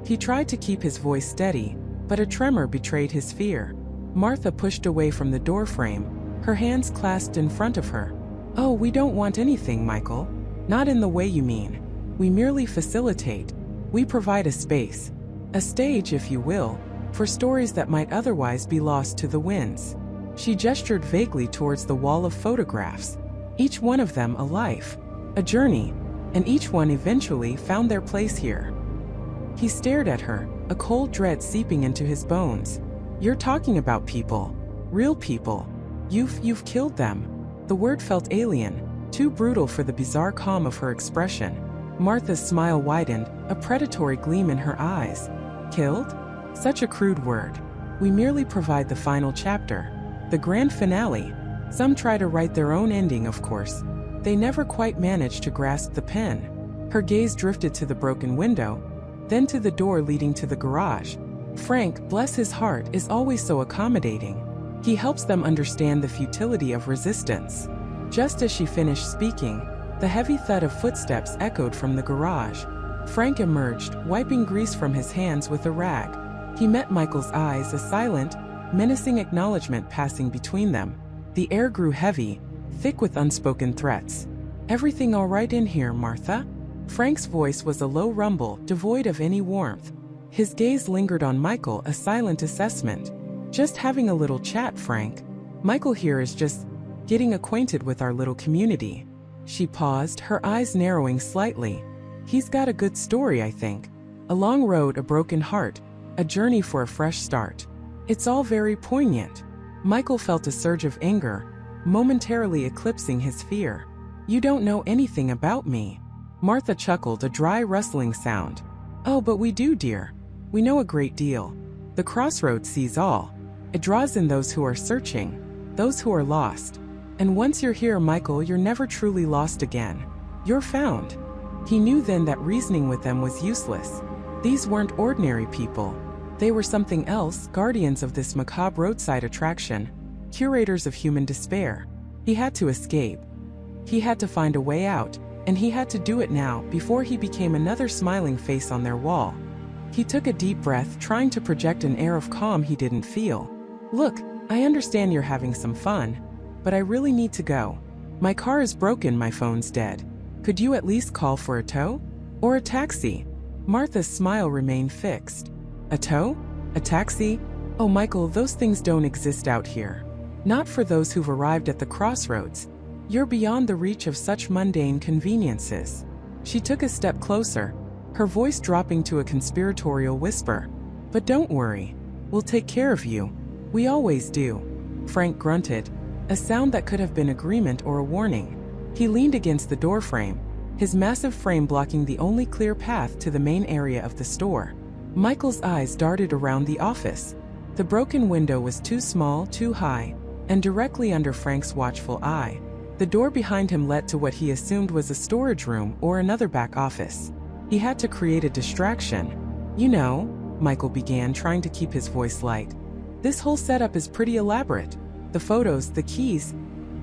He tried to keep his voice steady, but a tremor betrayed his fear. Martha pushed away from the doorframe, her hands clasped in front of her. Oh, we don't want anything, Michael. Not in the way you mean. We merely facilitate. We provide a space, a stage, if you will, for stories that might otherwise be lost to the winds. She gestured vaguely towards the wall of photographs, each one of them a life, a journey, and each one eventually found their place here. He stared at her, a cold dread seeping into his bones. You're talking about people, real people. You've killed them. The word felt alien, too brutal for the bizarre calm of her expression. Martha's smile widened, a predatory gleam in her eyes. Killed? Such a crude word. We merely provide the final chapter, the grand finale. Some try to write their own ending, of course. They never quite manage to grasp the pen. Her gaze drifted to the broken window, then to the door leading to the garage. Frank, bless his heart, is always so accommodating. He helps them understand the futility of resistance. Just as she finished speaking, the heavy thud of footsteps echoed from the garage. Frank emerged, wiping grease from his hands with a rag. He met Michael's eyes, a silent, menacing acknowledgement passing between them. The air grew heavy, thick with unspoken threats. "Everything all right in here, Martha?" Frank's voice was a low rumble, devoid of any warmth. His gaze lingered on Michael, a silent assessment. "Just having a little chat, Frank. Michael here is just getting acquainted with our little community." She paused, her eyes narrowing slightly. "He's got a good story, I think. A long road, a broken heart, a journey for a fresh start. It's all very poignant." Michael felt a surge of anger, momentarily eclipsing his fear. "You don't know anything about me." Martha chuckled, a dry rustling sound. "Oh, but we do, dear. We know a great deal. The Crossroads sees all. It draws in those who are searching, those who are lost. And once you're here, Michael, you're never truly lost again. You're found." He knew then that reasoning with them was useless. These weren't ordinary people. They were something else, guardians of this macabre roadside attraction, curators of human despair. He had to escape. He had to find a way out, and he had to do it now, before he became another smiling face on their wall. He took a deep breath, trying to project an air of calm he didn't feel. "Look, I understand you're having some fun, but I really need to go. My car is broken, my phone's dead. Could you at least call for a tow? Or a taxi?" Martha's smile remained fixed. "A tow? A taxi? Oh, Michael, those things don't exist out here. Not for those who've arrived at the Crossroads. You're beyond the reach of such mundane conveniences." She took a step closer, her voice dropping to a conspiratorial whisper. "But don't worry. We'll take care of you. We always do." Frank grunted, a sound that could have been agreement or a warning. He leaned against the doorframe, his massive frame blocking the only clear path to the main area of the store. Michael's eyes darted around the office. The broken window was too small, too high, and directly under Frank's watchful eye. The door behind him led to what he assumed was a storage room or another back office. He had to create a distraction. "You know," Michael began, trying to keep his voice light, "this whole setup is pretty elaborate. The photos, the keys.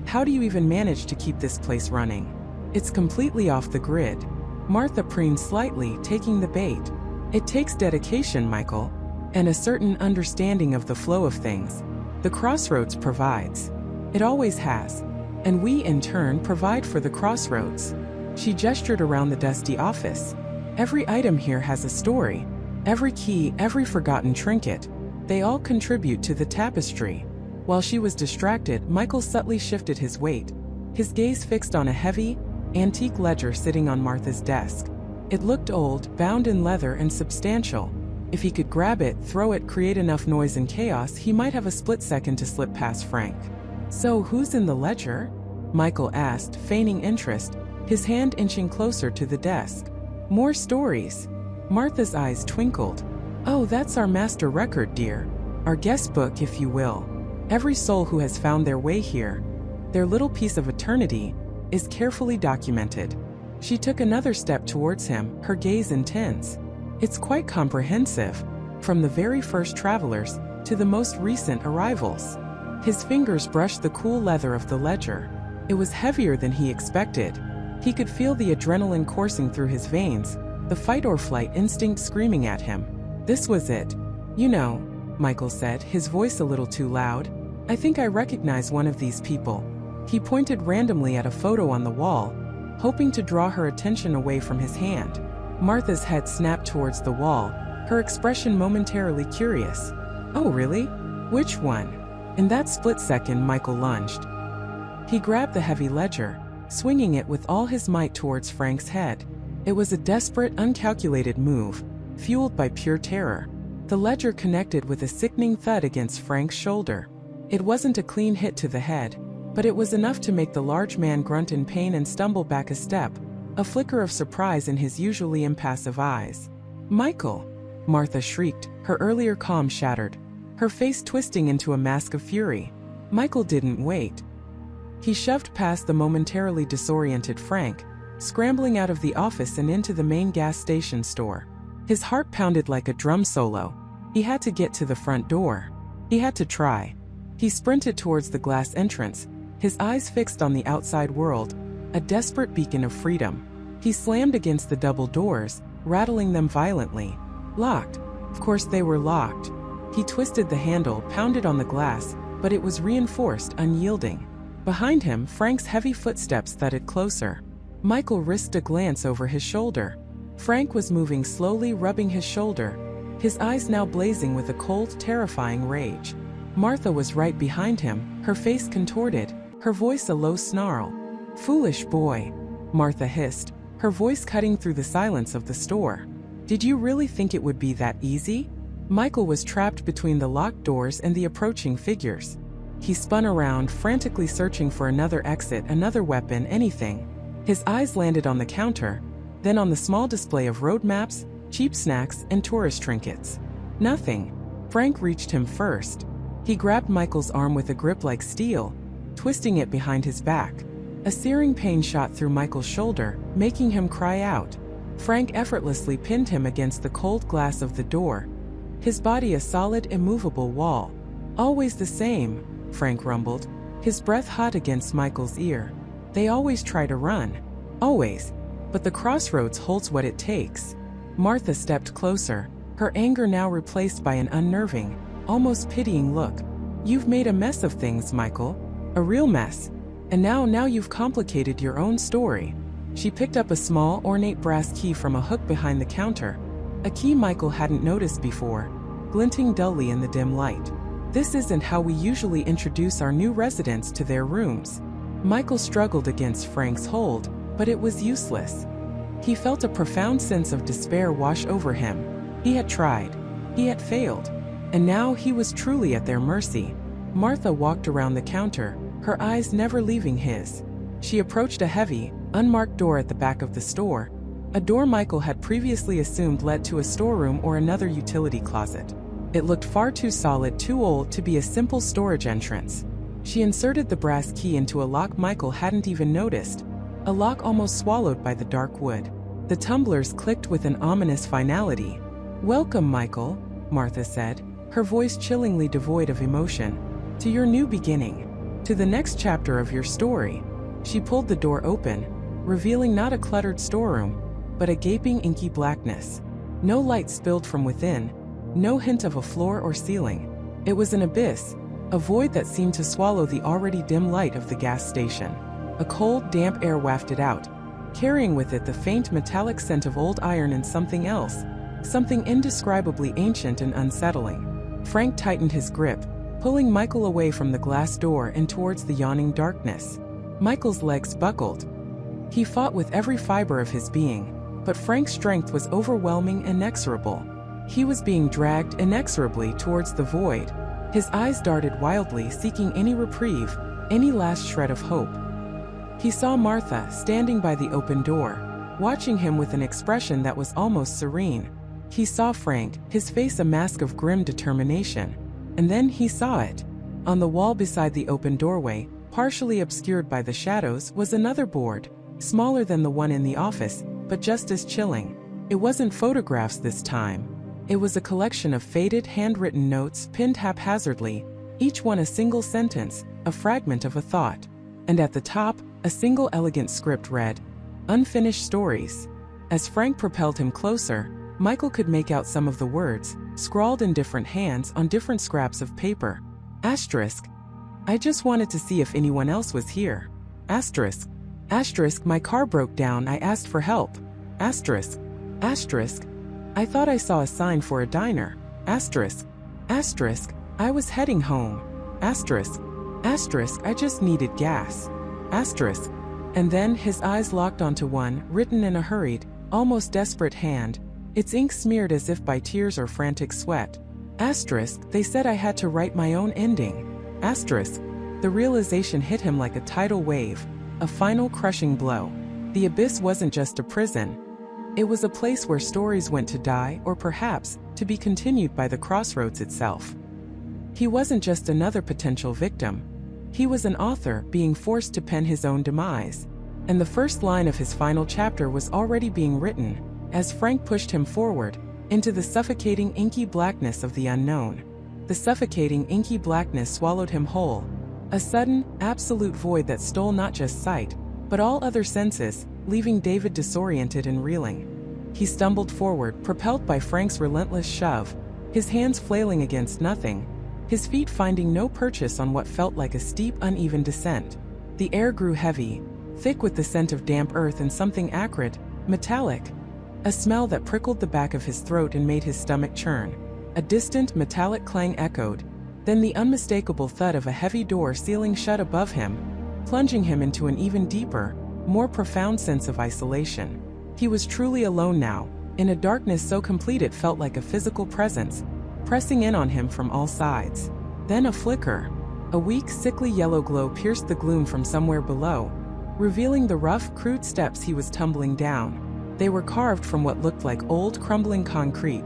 How do you even manage to keep this place running? It's completely off the grid." Martha preened slightly, taking the bait. "It takes dedication, Michael, and a certain understanding of the flow of things. The Crossroads provides. It always has. And we, in turn, provide for the Crossroads." She gestured around the dusty office. "Every item here has a story. Every key, every forgotten trinket. They all contribute to the tapestry." While she was distracted, Michael subtly shifted his weight, his gaze fixed on a heavy, antique ledger sitting on Martha's desk. It looked old, bound in leather and substantial. If he could grab it, throw it, create enough noise and chaos, he might have a split second to slip past Frank. "So who's in the ledger?" Michael asked, feigning interest, his hand inching closer to the desk. "More stories." Martha's eyes twinkled. "Oh, that's our master record, dear. Our guest book, if you will. Every soul who has found their way here, their little piece of eternity, is carefully documented." She took another step towards him, her gaze intense. "It's quite comprehensive, from the very first travelers to the most recent arrivals." His fingers brushed the cool leather of the ledger. It was heavier than he expected. He could feel the adrenaline coursing through his veins, the fight or flight instinct screaming at him. This was it. "You know," Michael said, his voice a little too loud, "I think I recognize one of these people." He pointed randomly at a photo on the wall, hoping to draw her attention away from his hand. Martha's head snapped towards the wall, her expression momentarily curious. "Oh, really? Which one?" In that split second, Michael lunged. He grabbed the heavy ledger, swinging it with all his might towards Frank's head. It was a desperate, uncalculated move, fueled by pure terror. The ledger connected with a sickening thud against Frank's shoulder. It wasn't a clean hit to the head, but it was enough to make the large man grunt in pain and stumble back a step, a flicker of surprise in his usually impassive eyes. "Michael!" Martha shrieked, her earlier calm shattered, her face twisting into a mask of fury. Michael didn't wait. He shoved past the momentarily disoriented Frank, scrambling out of the office and into the main gas station store. His heart pounded like a drum solo. He had to get to the front door. He had to try. He sprinted towards the glass entrance, his eyes fixed on the outside world, a desperate beacon of freedom. He slammed against the double doors, rattling them violently. Locked. Of course they were locked. He twisted the handle, pounded on the glass, but it was reinforced, unyielding. Behind him, Frank's heavy footsteps thudded closer. Michael risked a glance over his shoulder. Frank was moving slowly, rubbing his shoulder, his eyes now blazing with a cold, terrifying rage. Martha was right behind him, her face contorted, her voice a low snarl. "Foolish boy," Martha hissed, her voice cutting through the silence of the store. "Did you really think it would be that easy?" Michael was trapped between the locked doors and the approaching figures. He spun around, frantically searching for another exit, another weapon, anything. His eyes landed on the counter, then on the small display of road maps, cheap snacks, and tourist trinkets. Nothing. Frank reached him first. He grabbed Michael's arm with a grip like steel, twisting it behind his back. A searing pain shot through Michael's shoulder, making him cry out. Frank effortlessly pinned him against the cold glass of the door, his body a solid, immovable wall. "Always the same," Frank rumbled, his breath hot against Michael's ear. "They always try to run. Always. But the Crossroads holds what it takes." Martha stepped closer, her anger now replaced by an unnerving, almost pitying look. "You've made a mess of things, Michael. A real mess. And now you've complicated your own story." She picked up a small, ornate brass key from a hook behind the counter, a key Michael hadn't noticed before, glinting dully in the dim light. "This isn't how we usually introduce our new residents to their rooms." Michael struggled against Frank's hold, but it was useless. He felt a profound sense of despair wash over him. He had tried. He had failed. And now he was truly at their mercy. Martha walked around the counter, her eyes never leaving his. She approached a heavy, unmarked door at the back of the store, a door Michael had previously assumed led to a storeroom or another utility closet. It looked far too solid, too old to be a simple storage entrance. She inserted the brass key into a lock Michael hadn't even noticed, a lock almost swallowed by the dark wood. The tumblers clicked with an ominous finality. "Welcome, Michael," Martha said, her voice chillingly devoid of emotion. "To your new beginning. To the next chapter of your story." She pulled the door open, revealing not a cluttered storeroom, but a gaping inky blackness. No light spilled from within, no hint of a floor or ceiling. It was an abyss, a void that seemed to swallow the already dim light of the gas station. A cold, damp air wafted out, carrying with it the faint metallic scent of old iron and something else, something indescribably ancient and unsettling. Frank tightened his grip, pulling Michael away from the glass door and towards the yawning darkness. Michael's legs buckled. He fought with every fiber of his being, but Frank's strength was overwhelming, inexorable. He was being dragged inexorably towards the void. His eyes darted wildly, seeking any reprieve, any last shred of hope. He saw Martha standing by the open door, watching him with an expression that was almost serene. He saw Frank, his face a mask of grim determination. And then he saw it. On the wall beside the open doorway, partially obscured by the shadows, was another board, smaller than the one in the office, but just as chilling. It wasn't photographs this time. It was a collection of faded, handwritten notes pinned haphazardly, each one a single sentence, a fragment of a thought. And at the top, a single elegant script read, "Unfinished stories." As Frank propelled him closer, Michael could make out some of the words, scrawled in different hands on different scraps of paper. Asterisk. "I just wanted to see if anyone else was here." Asterisk. Asterisk. "My car broke down, I asked for help." Asterisk. Asterisk. "I thought I saw a sign for a diner." Asterisk. Asterisk. "I was heading home." Asterisk. Asterisk. "I just needed gas." Asterisk. And then his eyes locked onto one, written in a hurried, almost desperate hand, its ink smeared as if by tears or frantic sweat. Asterisk. "They said I had to write my own ending." Asterisk. The realization hit him like a tidal wave, a final crushing blow. The abyss wasn't just a prison. It was a place where stories went to die, or perhaps, to be continued by the Crossroads itself. He wasn't just another potential victim. He was an author being forced to pen his own demise. And the first line of his final chapter was already being written, as Frank pushed him forward, into the suffocating inky blackness of the unknown. The suffocating inky blackness swallowed him whole. A sudden, absolute void that stole not just sight, but all other senses, leaving David disoriented and reeling. He stumbled forward, propelled by Frank's relentless shove, his hands flailing against nothing, his feet finding no purchase on what felt like a steep, uneven descent. The air grew heavy, thick with the scent of damp earth and something acrid, metallic. A smell that prickled the back of his throat and made his stomach churn. A distant, metallic clang echoed, then the unmistakable thud of a heavy door sealing shut above him, plunging him into an even deeper, more profound sense of isolation. He was truly alone now, in a darkness so complete it felt like a physical presence, pressing in on him from all sides. Then a flicker. A weak, sickly yellow glow pierced the gloom from somewhere below, revealing the rough, crude steps he was tumbling down. They were carved from what looked like old, crumbling concrete,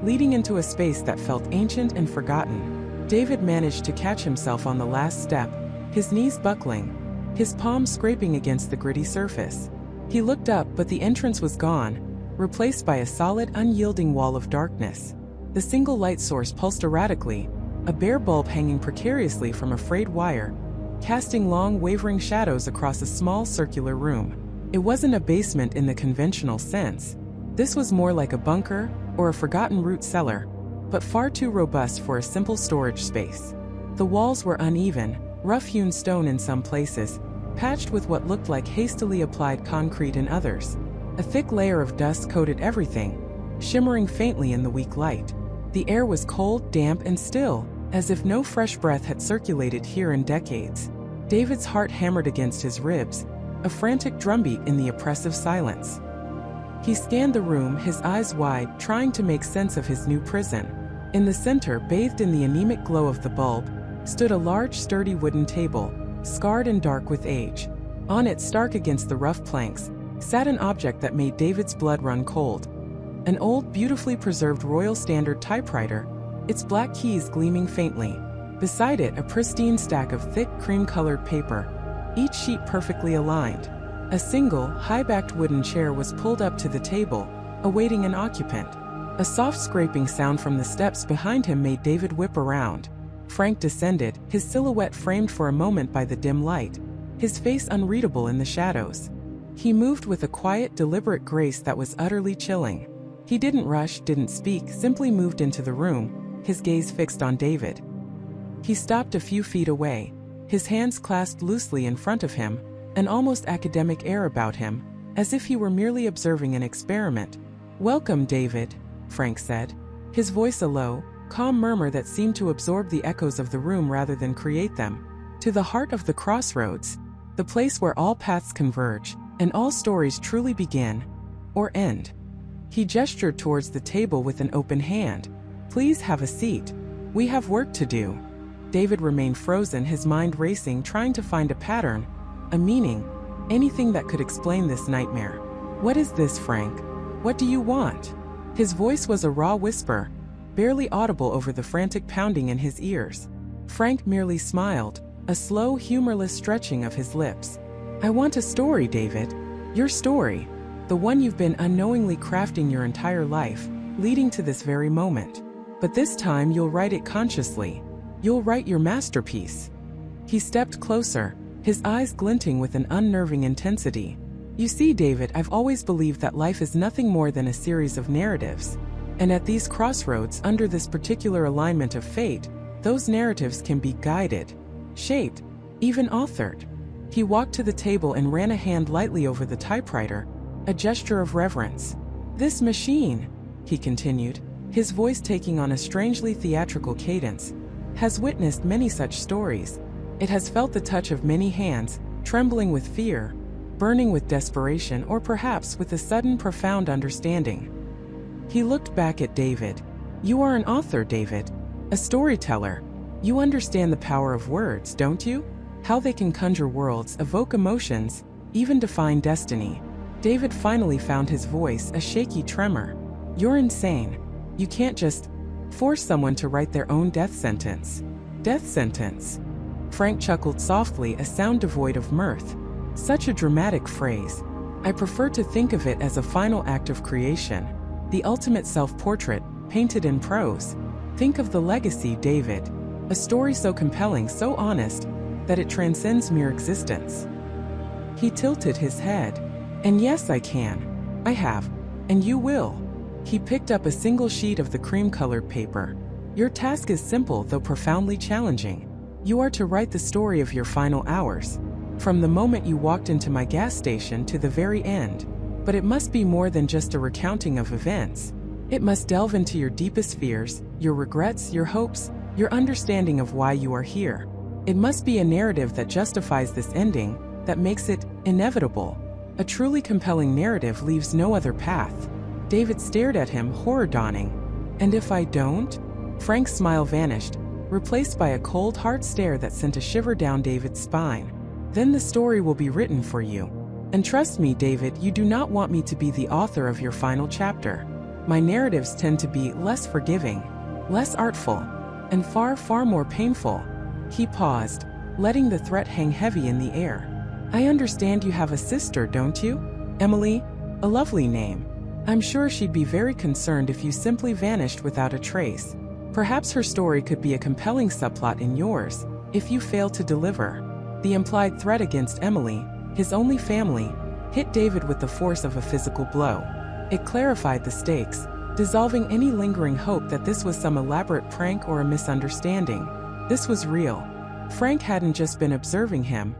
leading into a space that felt ancient and forgotten. David managed to catch himself on the last step, his knees buckling, his palms scraping against the gritty surface. He looked up, but the entrance was gone, replaced by a solid, unyielding wall of darkness. The single light source pulsed erratically, a bare bulb hanging precariously from a frayed wire, casting long, wavering shadows across a small, circular room. It wasn't a basement in the conventional sense. This was more like a bunker or a forgotten root cellar, but far too robust for a simple storage space. The walls were uneven, rough-hewn stone in some places, patched with what looked like hastily applied concrete in others. A thick layer of dust coated everything, shimmering faintly in the weak light. The air was cold, damp, and still, as if no fresh breath had circulated here in decades. David's heart hammered against his ribs, a frantic drumbeat in the oppressive silence. He scanned the room, his eyes wide, trying to make sense of his new prison. In the center, bathed in the anemic glow of the bulb, stood a large, sturdy wooden table, scarred and dark with age. On it, stark against the rough planks, sat an object that made David's blood run cold. An old, beautifully preserved Royal Standard typewriter, its black keys gleaming faintly. Beside it, a pristine stack of thick, cream-colored paper, each sheet perfectly aligned. A single, high-backed wooden chair was pulled up to the table, awaiting an occupant. A soft scraping sound from the steps behind him made David whip around. Frank descended, his silhouette framed for a moment by the dim light, his face unreadable in the shadows. He moved with a quiet, deliberate grace that was utterly chilling. He didn't rush, didn't speak, simply moved into the room, his gaze fixed on David. He stopped a few feet away, his hands clasped loosely in front of him, an almost academic air about him, as if he were merely observing an experiment. "Welcome, David," Frank said, his voice a low, calm murmur that seemed to absorb the echoes of the room rather than create them. "To the heart of the Crossroads, the place where all paths converge, and all stories truly begin, or end." He gestured towards the table with an open hand. "Please have a seat. We have work to do." David remained frozen, his mind racing, trying to find a pattern, a meaning, anything that could explain this nightmare. "What is this, Frank? What do you want?" His voice was a raw whisper, barely audible over the frantic pounding in his ears. Frank merely smiled, a slow, humorless stretching of his lips. "I want a story, David. Your story. The one you've been unknowingly crafting your entire life, leading to this very moment. But this time you'll write it consciously. You'll write your masterpiece." He stepped closer, his eyes glinting with an unnerving intensity. "You see, David, I've always believed that life is nothing more than a series of narratives. And at these crossroads, under this particular alignment of fate, those narratives can be guided, shaped, even authored." He walked to the table and ran a hand lightly over the typewriter, a gesture of reverence. "This machine," he continued, his voice taking on a strangely theatrical cadence, "has witnessed many such stories. It has felt the touch of many hands, trembling with fear, burning with desperation, or perhaps with a sudden profound understanding." He looked back at David. "You are an author, David. A storyteller. You understand the power of words, don't you? How they can conjure worlds, evoke emotions, even define destiny." David finally found his voice, a shaky tremor. "You're insane. You can't just force someone to write their own death sentence." "Death sentence?" Frank chuckled softly, a sound devoid of mirth. Such a dramatic phrase. I prefer to think of it as a final act of creation. The ultimate self-portrait, painted in prose. Think of the legacy, David. A story so compelling, so honest, that it transcends mere existence. He tilted his head. And yes, I can. I have. And you will. He picked up a single sheet of the cream-colored paper. Your task is simple, though profoundly challenging. You are to write the story of your final hours. From the moment you walked into my gas station to the very end. But it must be more than just a recounting of events. It must delve into your deepest fears, your regrets, your hopes, your understanding of why you are here. It must be a narrative that justifies this ending, that makes it inevitable. A truly compelling narrative leaves no other path. David stared at him, horror dawning. And if I don't? Frank's smile vanished, replaced by a cold, hard stare that sent a shiver down David's spine. Then the story will be written for you. And trust me, David, you do not want me to be the author of your final chapter. My narratives tend to be less forgiving, less artful, and far, far more painful. He paused, letting the threat hang heavy in the air. I understand you have a sister, don't you? Emily? A lovely name. I'm sure she'd be very concerned if you simply vanished without a trace. Perhaps her story could be a compelling subplot in yours, if you fail to deliver. The implied threat against Emily, his only family, hit David with the force of a physical blow. It clarified the stakes, dissolving any lingering hope that this was some elaborate prank or a misunderstanding. This was real. Frank hadn't just been observing him.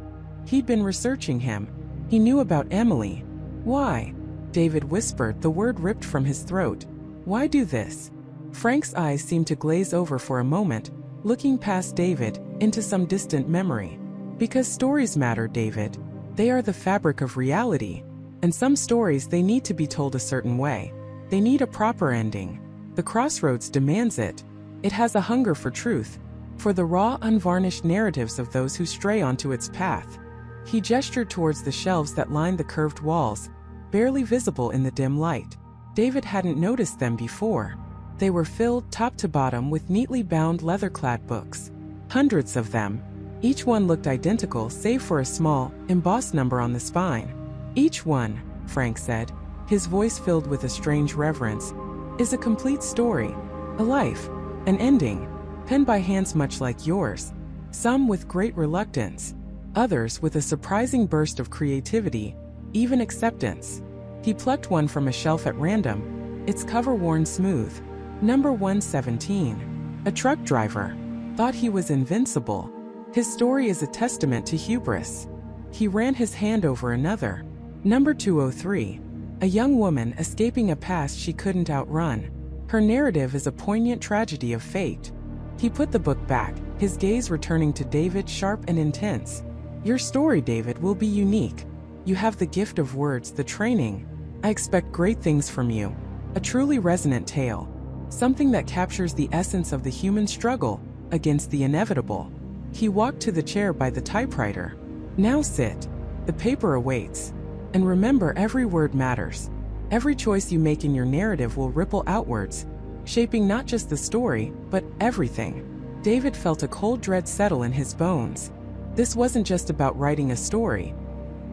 He'd been researching him. He knew about Emily. Why? David whispered, the word ripped from his throat. Why do this? Frank's eyes seemed to glaze over for a moment, looking past David, into some distant memory. Because stories matter, David. They are the fabric of reality. And some stories, they need to be told a certain way. They need a proper ending. The Crossroads demands it. It has a hunger for truth, for the raw, unvarnished narratives of those who stray onto its path. He gestured towards the shelves that lined the curved walls, barely visible in the dim light. David hadn't noticed them before. They were filled top to bottom with neatly bound leather-clad books. Hundreds of them. Each one looked identical save for a small, embossed number on the spine. Each one, Frank said, his voice filled with a strange reverence, is a complete story, a life, an ending, penned by hands much like yours. Some with great reluctance, others with a surprising burst of creativity, even acceptance. He plucked one from a shelf at random, its cover worn smooth. Number 117. A truck driver. Thought he was invincible. His story is a testament to hubris. He ran his hand over another. Number 203. A young woman escaping a past she couldn't outrun. Her narrative is a poignant tragedy of fate. He put the book back, his gaze returning to David, sharp and intense. Your story, David, will be unique. You have the gift of words, the training. I expect great things from you. A truly resonant tale. Something that captures the essence of the human struggle against the inevitable. He walked to the chair by the typewriter. Now sit. The paper awaits. And remember, every word matters. Every choice you make in your narrative will ripple outwards, shaping not just the story, but everything. David felt a cold dread settle in his bones. This wasn't just about writing a story.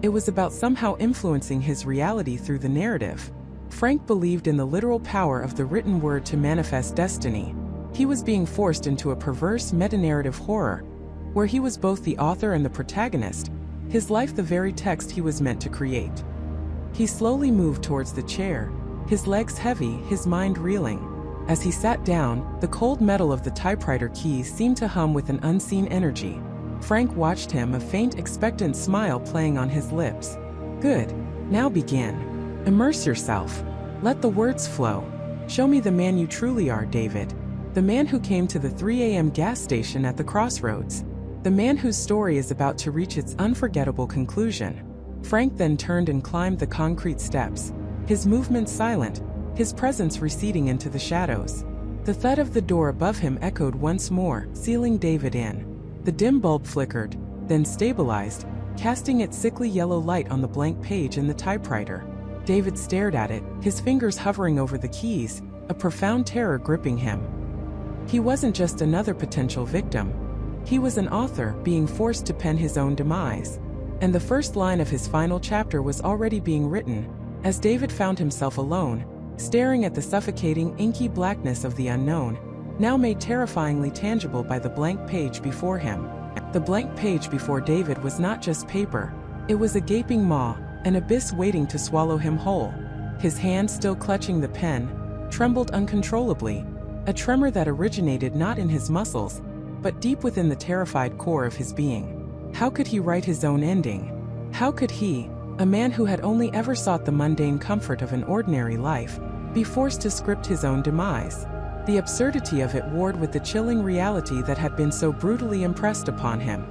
It was about somehow influencing his reality through the narrative. Frank believed in the literal power of the written word to manifest destiny. He was being forced into a perverse meta-narrative horror, where he was both the author and the protagonist, his life the very text he was meant to create. He slowly moved towards the chair, his legs heavy, his mind reeling. As he sat down, the cold metal of the typewriter keys seemed to hum with an unseen energy. Frank watched him, a faint, expectant smile playing on his lips. Good. Now begin. Immerse yourself. Let the words flow. Show me the man you truly are, David. The man who came to the 3 a.m. gas station at the Crossroads. The man whose story is about to reach its unforgettable conclusion. Frank then turned and climbed the concrete steps, his movements silent, his presence receding into the shadows. The thud of the door above him echoed once more, sealing David in. The dim bulb flickered, then stabilized, casting its sickly yellow light on the blank page in the typewriter. David stared at it, his fingers hovering over the keys, a profound terror gripping him. He wasn't just another potential victim. He was an author, being forced to pen his own demise. And the first line of his final chapter was already being written, as David found himself alone, staring at the suffocating, inky blackness of the unknown, now made terrifyingly tangible by the blank page before him. The blank page before David was not just paper, it was a gaping maw, an abyss waiting to swallow him whole. His hand, still clutching the pen, trembled uncontrollably, a tremor that originated not in his muscles, but deep within the terrified core of his being. How could he write his own ending? How could he, a man who had only ever sought the mundane comfort of an ordinary life, be forced to script his own demise? The absurdity of it warred with the chilling reality that had been so brutally impressed upon him.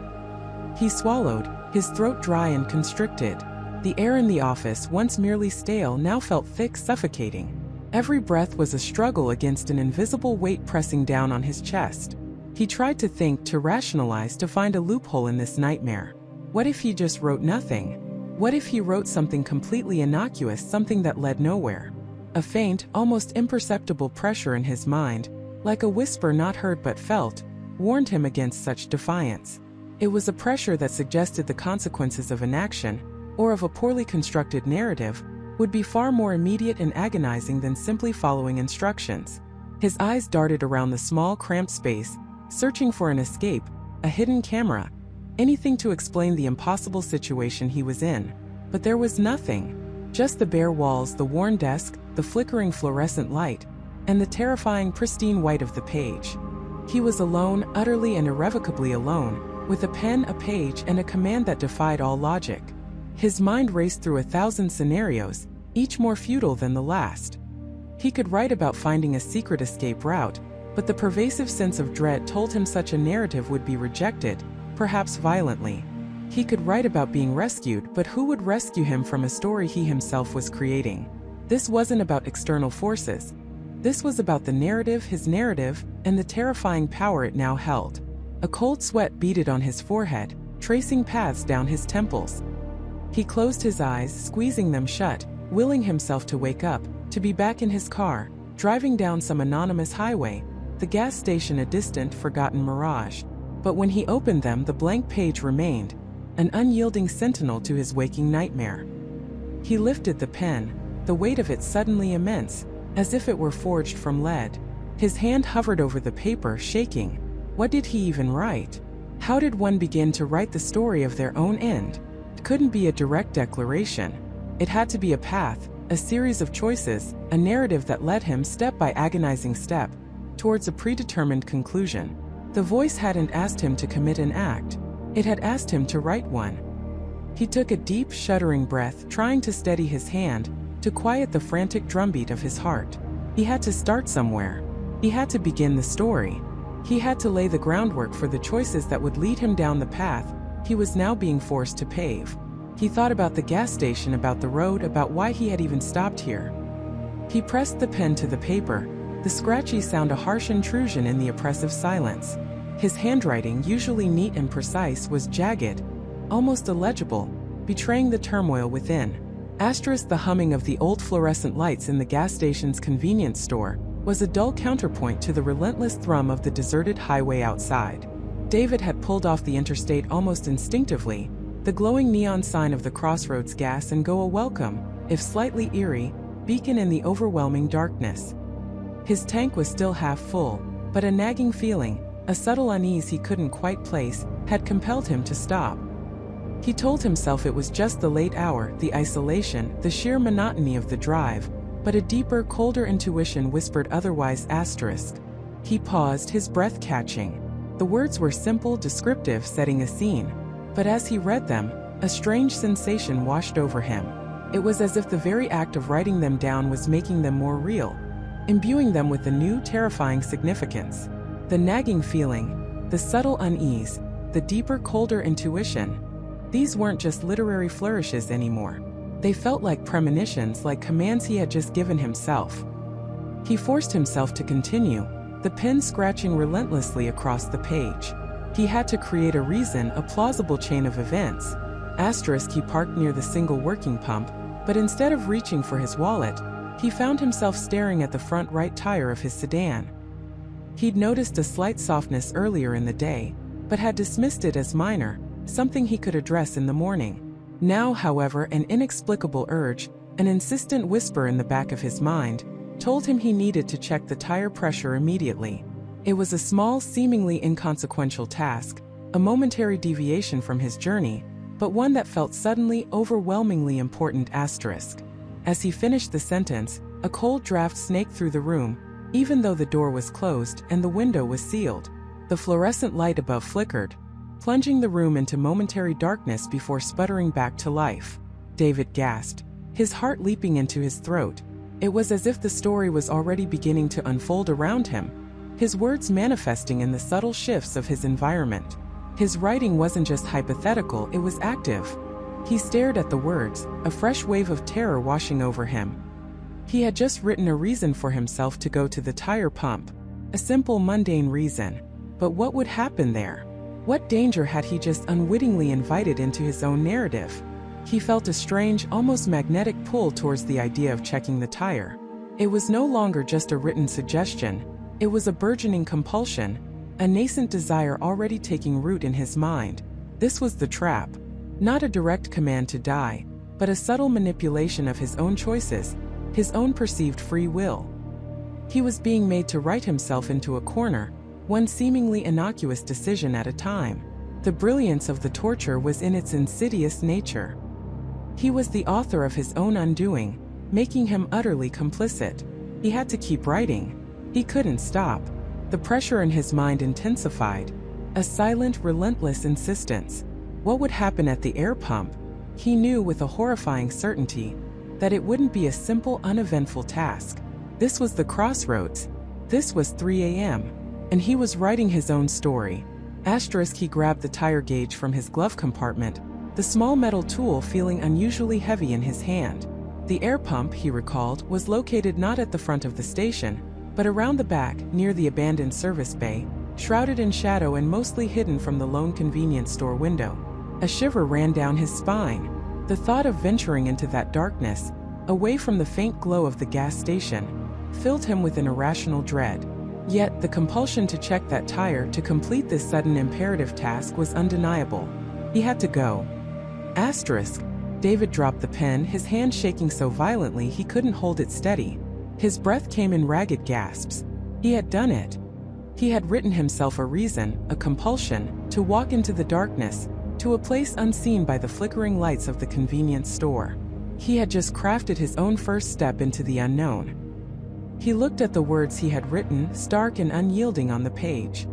He swallowed, his throat dry and constricted. The air in the office, once merely stale, now felt thick, suffocating. Every breath was a struggle against an invisible weight pressing down on his chest. He tried to think, to rationalize, to find a loophole in this nightmare. What if he just wrote nothing? What if he wrote something completely innocuous, something that led nowhere? A faint, almost imperceptible pressure in his mind, like a whisper not heard but felt, warned him against such defiance. It was a pressure that suggested the consequences of inaction, or of a poorly constructed narrative, would be far more immediate and agonizing than simply following instructions. His eyes darted around the small, cramped space, searching for an escape, a hidden camera, anything to explain the impossible situation he was in. But there was nothing. Just the bare walls, the worn desk, the flickering fluorescent light, and the terrifying pristine white of the page. He was alone, utterly and irrevocably alone, with a pen, a page, and a command that defied all logic. His mind raced through 1,000 scenarios, each more futile than the last. He could write about finding a secret escape route, but the pervasive sense of dread told him such a narrative would be rejected, perhaps violently. He could write about being rescued, but who would rescue him from a story he himself was creating? This wasn't about external forces. This was about the narrative, his narrative, and the terrifying power it now held. A cold sweat beaded on his forehead, tracing paths down his temples. He closed his eyes, squeezing them shut, willing himself to wake up, to be back in his car, driving down some anonymous highway, the gas station a distant, forgotten mirage. But when he opened them, the blank page remained, an unyielding sentinel to his waking nightmare. He lifted the pen, the weight of it suddenly immense, as if it were forged from lead. His hand hovered over the paper, shaking. What did he even write? How did one begin to write the story of their own end? It couldn't be a direct declaration. It had to be a path, a series of choices, a narrative that led him, step by agonizing step, towards a predetermined conclusion. The voice hadn't asked him to commit an act. It had asked him to write one. He took a deep, shuddering breath, trying to steady his hand, to quiet the frantic drumbeat of his heart. He had to start somewhere. He had to begin the story. He had to lay the groundwork for the choices that would lead him down the path he was now being forced to pave. He thought about the gas station, about the road, about why he had even stopped here. He pressed the pen to the paper, the scratchy sound a harsh intrusion in the oppressive silence. His handwriting, usually neat and precise, was jagged, almost illegible, betraying the turmoil within. The humming of the old fluorescent lights in the gas station's convenience store was a dull counterpoint to the relentless thrum of the deserted highway outside. David had pulled off the interstate almost instinctively, the glowing neon sign of the Crossroads gas and go, a welcome, if slightly eerie, beacon in the overwhelming darkness. His tank was still half full, but a nagging feeling, a subtle unease he couldn't quite place, had compelled him to stop. He told himself it was just the late hour, the isolation, the sheer monotony of the drive, but a deeper, colder intuition whispered otherwise. He paused, his breath catching. The words were simple, descriptive, setting a scene. But as he read them, a strange sensation washed over him. It was as if the very act of writing them down was making them more real, imbuing them with a new, terrifying significance. The nagging feeling, the subtle unease, the deeper, colder intuition. These weren't just literary flourishes anymore. They felt like premonitions, like commands he had just given himself. He forced himself to continue, the pen scratching relentlessly across the page. He had to create a reason, a plausible chain of events. He parked near the single working pump, but instead of reaching for his wallet, he found himself staring at the front right tire of his sedan. He'd noticed a slight softness earlier in the day, but had dismissed it as minor, something he could address in the morning. Now, however, an inexplicable urge, an insistent whisper in the back of his mind, told him he needed to check the tire pressure immediately. It was a small, seemingly inconsequential task, a momentary deviation from his journey, but one that felt suddenly overwhelmingly important. As he finished the sentence, a cold draft snaked through the room, even though the door was closed and the window was sealed. The fluorescent light above flickered, plunging the room into momentary darkness before sputtering back to life. David gasped, his heart leaping into his throat. It was as if the story was already beginning to unfold around him, his words manifesting in the subtle shifts of his environment. His writing wasn't just hypothetical, it was active. He stared at the words, a fresh wave of terror washing over him. He had just written a reason for himself to go to the tire pump. A simple, mundane reason. But what would happen there? What danger had he just unwittingly invited into his own narrative? He felt a strange, almost magnetic pull towards the idea of checking the tire. It was no longer just a written suggestion. It was a burgeoning compulsion, a nascent desire already taking root in his mind. This was the trap. Not a direct command to die, but a subtle manipulation of his own choices, his own perceived free will. He was being made to write himself into a corner, one seemingly innocuous decision at a time. The brilliance of the torture was in its insidious nature. He was the author of his own undoing, making him utterly complicit. He had to keep writing. He couldn't stop. The pressure in his mind intensified. A silent, relentless insistence. What would happen at the air pump? He knew with a horrifying certainty that it wouldn't be a simple, uneventful task. This was the Crossroads. This was 3 a.m. And he was writing his own story. He grabbed the tire gauge from his glove compartment, the small metal tool feeling unusually heavy in his hand. The air pump, he recalled, was located not at the front of the station, but around the back, near the abandoned service bay, shrouded in shadow and mostly hidden from the lone convenience store window. A shiver ran down his spine. The thought of venturing into that darkness, away from the faint glow of the gas station, filled him with an irrational dread. Yet, the compulsion to check that tire to complete this sudden imperative task was undeniable. He had to go. David dropped the pen, his hand shaking so violently he couldn't hold it steady. His breath came in ragged gasps. He had done it. He had written himself a reason, a compulsion, to walk into the darkness, to a place unseen by the flickering lights of the convenience store. He had just crafted his own first step into the unknown. He looked at the words he had written, stark and unyielding on the page.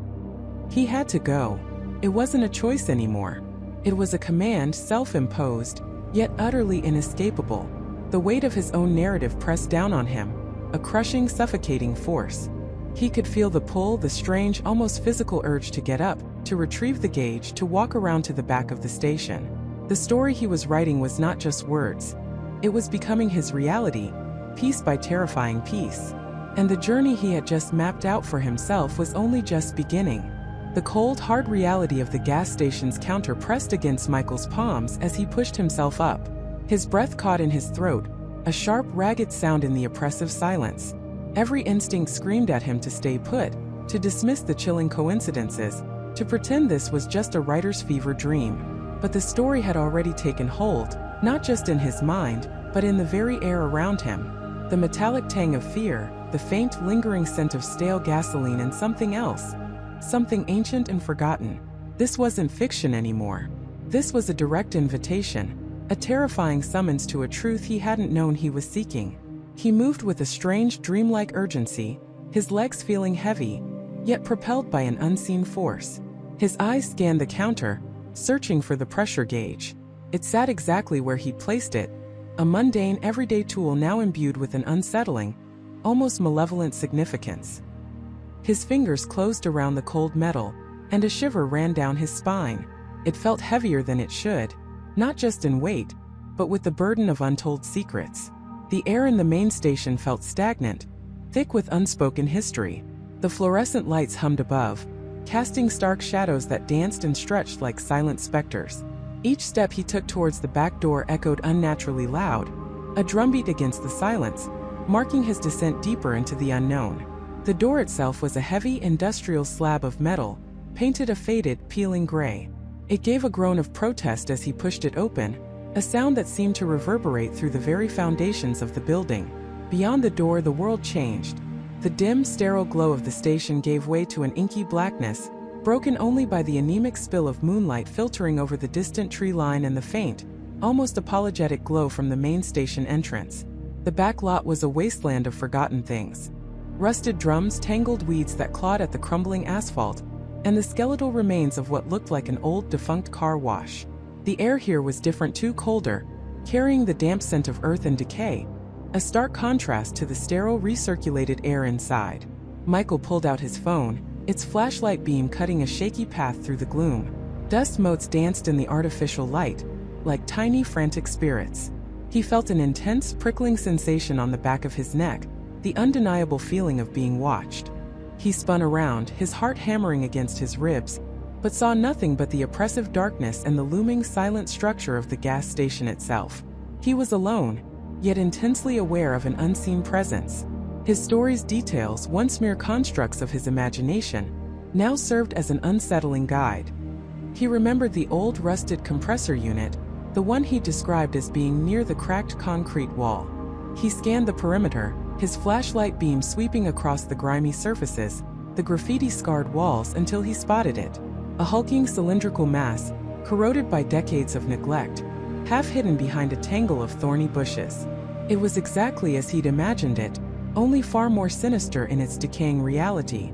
He had to go. It wasn't a choice anymore. It was a command, self-imposed, yet utterly inescapable. The weight of his own narrative pressed down on him, a crushing, suffocating force. He could feel the pull, the strange, almost physical urge to get up, to retrieve the gauge, to walk around to the back of the station. The story he was writing was not just words. It was becoming his reality, piece by terrifying piece. And the journey he had just mapped out for himself was only just beginning. The cold, hard reality of the gas station's counter pressed against Michael's palms as he pushed himself up. His breath caught in his throat, a sharp, ragged sound in the oppressive silence. Every instinct screamed at him to stay put, to dismiss the chilling coincidences, to pretend this was just a writer's fever dream. But the story had already taken hold, not just in his mind, but in the very air around him. The metallic tang of fear, the faint, lingering scent of stale gasoline, and something else. Something ancient and forgotten. This wasn't fiction anymore. This was a direct invitation, a terrifying summons to a truth he hadn't known he was seeking. He moved with a strange, dreamlike urgency, his legs feeling heavy, yet propelled by an unseen force. His eyes scanned the counter, searching for the pressure gauge. It sat exactly where he'd placed it, a mundane, everyday tool now imbued with an unsettling, almost malevolent significance. His fingers closed around the cold metal, and a shiver ran down his spine. It felt heavier than it should, not just in weight, but with the burden of untold secrets. The air in the main station felt stagnant, thick with unspoken history. The fluorescent lights hummed above, casting stark shadows that danced and stretched like silent specters. Each step he took towards the back door echoed unnaturally loud, a drumbeat against the silence, marking his descent deeper into the unknown. The door itself was a heavy, industrial slab of metal, painted a faded, peeling gray. It gave a groan of protest as he pushed it open, a sound that seemed to reverberate through the very foundations of the building. Beyond the door, the world changed. The dim, sterile glow of the station gave way to an inky blackness, broken only by the anemic spill of moonlight filtering over the distant tree line and the faint, almost apologetic glow from the main station entrance. The back lot was a wasteland of forgotten things. Rusted drums, tangled weeds that clawed at the crumbling asphalt, and the skeletal remains of what looked like an old defunct car wash. The air here was different too, colder, carrying the damp scent of earth and decay, a stark contrast to the sterile, recirculated air inside. Michael pulled out his phone, its flashlight beam cutting a shaky path through the gloom. Dust motes danced in the artificial light, like tiny, frantic spirits. He felt an intense, prickling sensation on the back of his neck, the undeniable feeling of being watched. He spun around, his heart hammering against his ribs, but saw nothing but the oppressive darkness and the looming silent structure of the gas station itself. He was alone, yet intensely aware of an unseen presence. His story's details, once mere constructs of his imagination, now served as an unsettling guide. He remembered the old rusted compressor unit, the one he described as being near the cracked concrete wall. He scanned the perimeter, his flashlight beam sweeping across the grimy surfaces, the graffiti-scarred walls, until he spotted it. A hulking cylindrical mass, corroded by decades of neglect, half hidden behind a tangle of thorny bushes. It was exactly as he'd imagined it, only far more sinister in its decaying reality.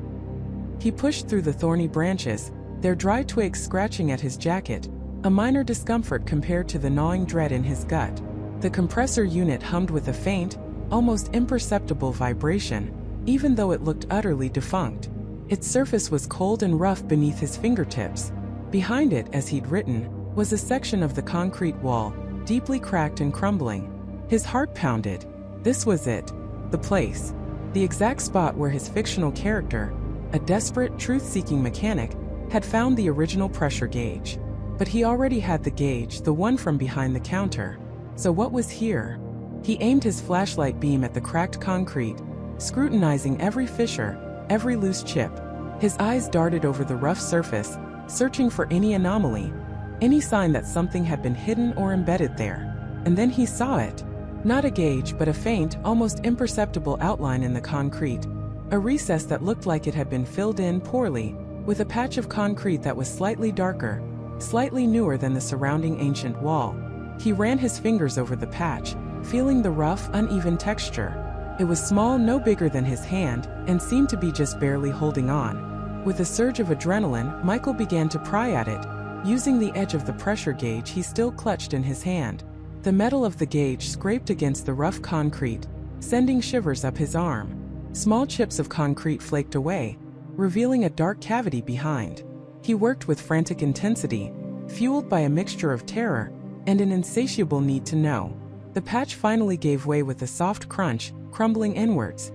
He pushed through the thorny branches, their dry twigs scratching at his jacket, a minor discomfort compared to the gnawing dread in his gut. The compressor unit hummed with a faint, almost imperceptible vibration, even though it looked utterly defunct. Its surface was cold and rough beneath his fingertips. Behind it, as he'd written, was a section of the concrete wall, deeply cracked and crumbling. His heart pounded. This was it. The place. The exact spot where his fictional character, a desperate, truth-seeking mechanic, had found the original pressure gauge. But he already had the gauge, the one from behind the counter. So what was here? He aimed his flashlight beam at the cracked concrete, scrutinizing every fissure, every loose chip. His eyes darted over the rough surface, searching for any anomaly, any sign that something had been hidden or embedded there. And then he saw it. Not a gauge, but a faint, almost imperceptible outline in the concrete. A recess that looked like it had been filled in poorly, with a patch of concrete that was slightly darker, slightly newer than the surrounding ancient wall. He ran his fingers over the patch, feeling the rough, uneven texture. It was small, no bigger than his hand, and seemed to be just barely holding on. With a surge of adrenaline, Michael began to pry at it, using the edge of the pressure gauge he still clutched in his hand. The metal of the gauge scraped against the rough concrete, sending shivers up his arm. Small chips of concrete flaked away, revealing a dark cavity behind. He worked with frantic intensity, fueled by a mixture of terror and an insatiable need to know. The patch finally gave way with a soft crunch, crumbling inwards.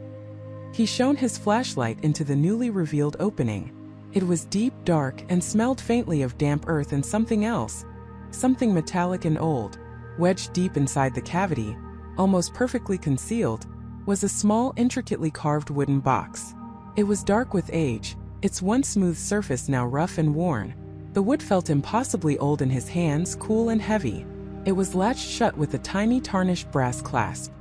He shone his flashlight into the newly revealed opening. It was deep, dark, and smelled faintly of damp earth and something else, something metallic and old. Wedged deep inside the cavity, almost perfectly concealed, was a small, intricately carved wooden box. It was dark with age, its once smooth surface now rough and worn. The wood felt impossibly old in his hands, cool and heavy. It was latched shut with a tiny tarnished brass clasp.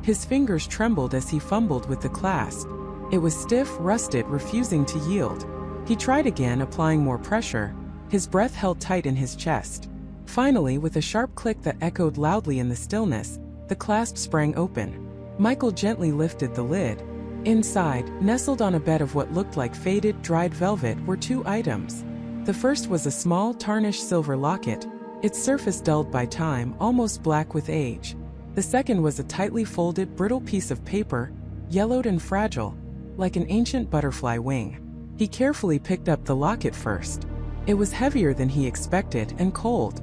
His fingers trembled as he fumbled with the clasp. It was stiff, rusted, refusing to yield. He tried again, applying more pressure, his breath held tight in his chest. Finally, with a sharp click that echoed loudly in the stillness, the clasp sprang open. Michael gently lifted the lid. Inside, nestled on a bed of what looked like faded, dried velvet, were two items. The first was a small, tarnished silver locket, its surface dulled by time, almost black with age. The second was a tightly folded, brittle piece of paper, yellowed and fragile, like an ancient butterfly wing. He carefully picked up the locket first. It was heavier than he expected and cold.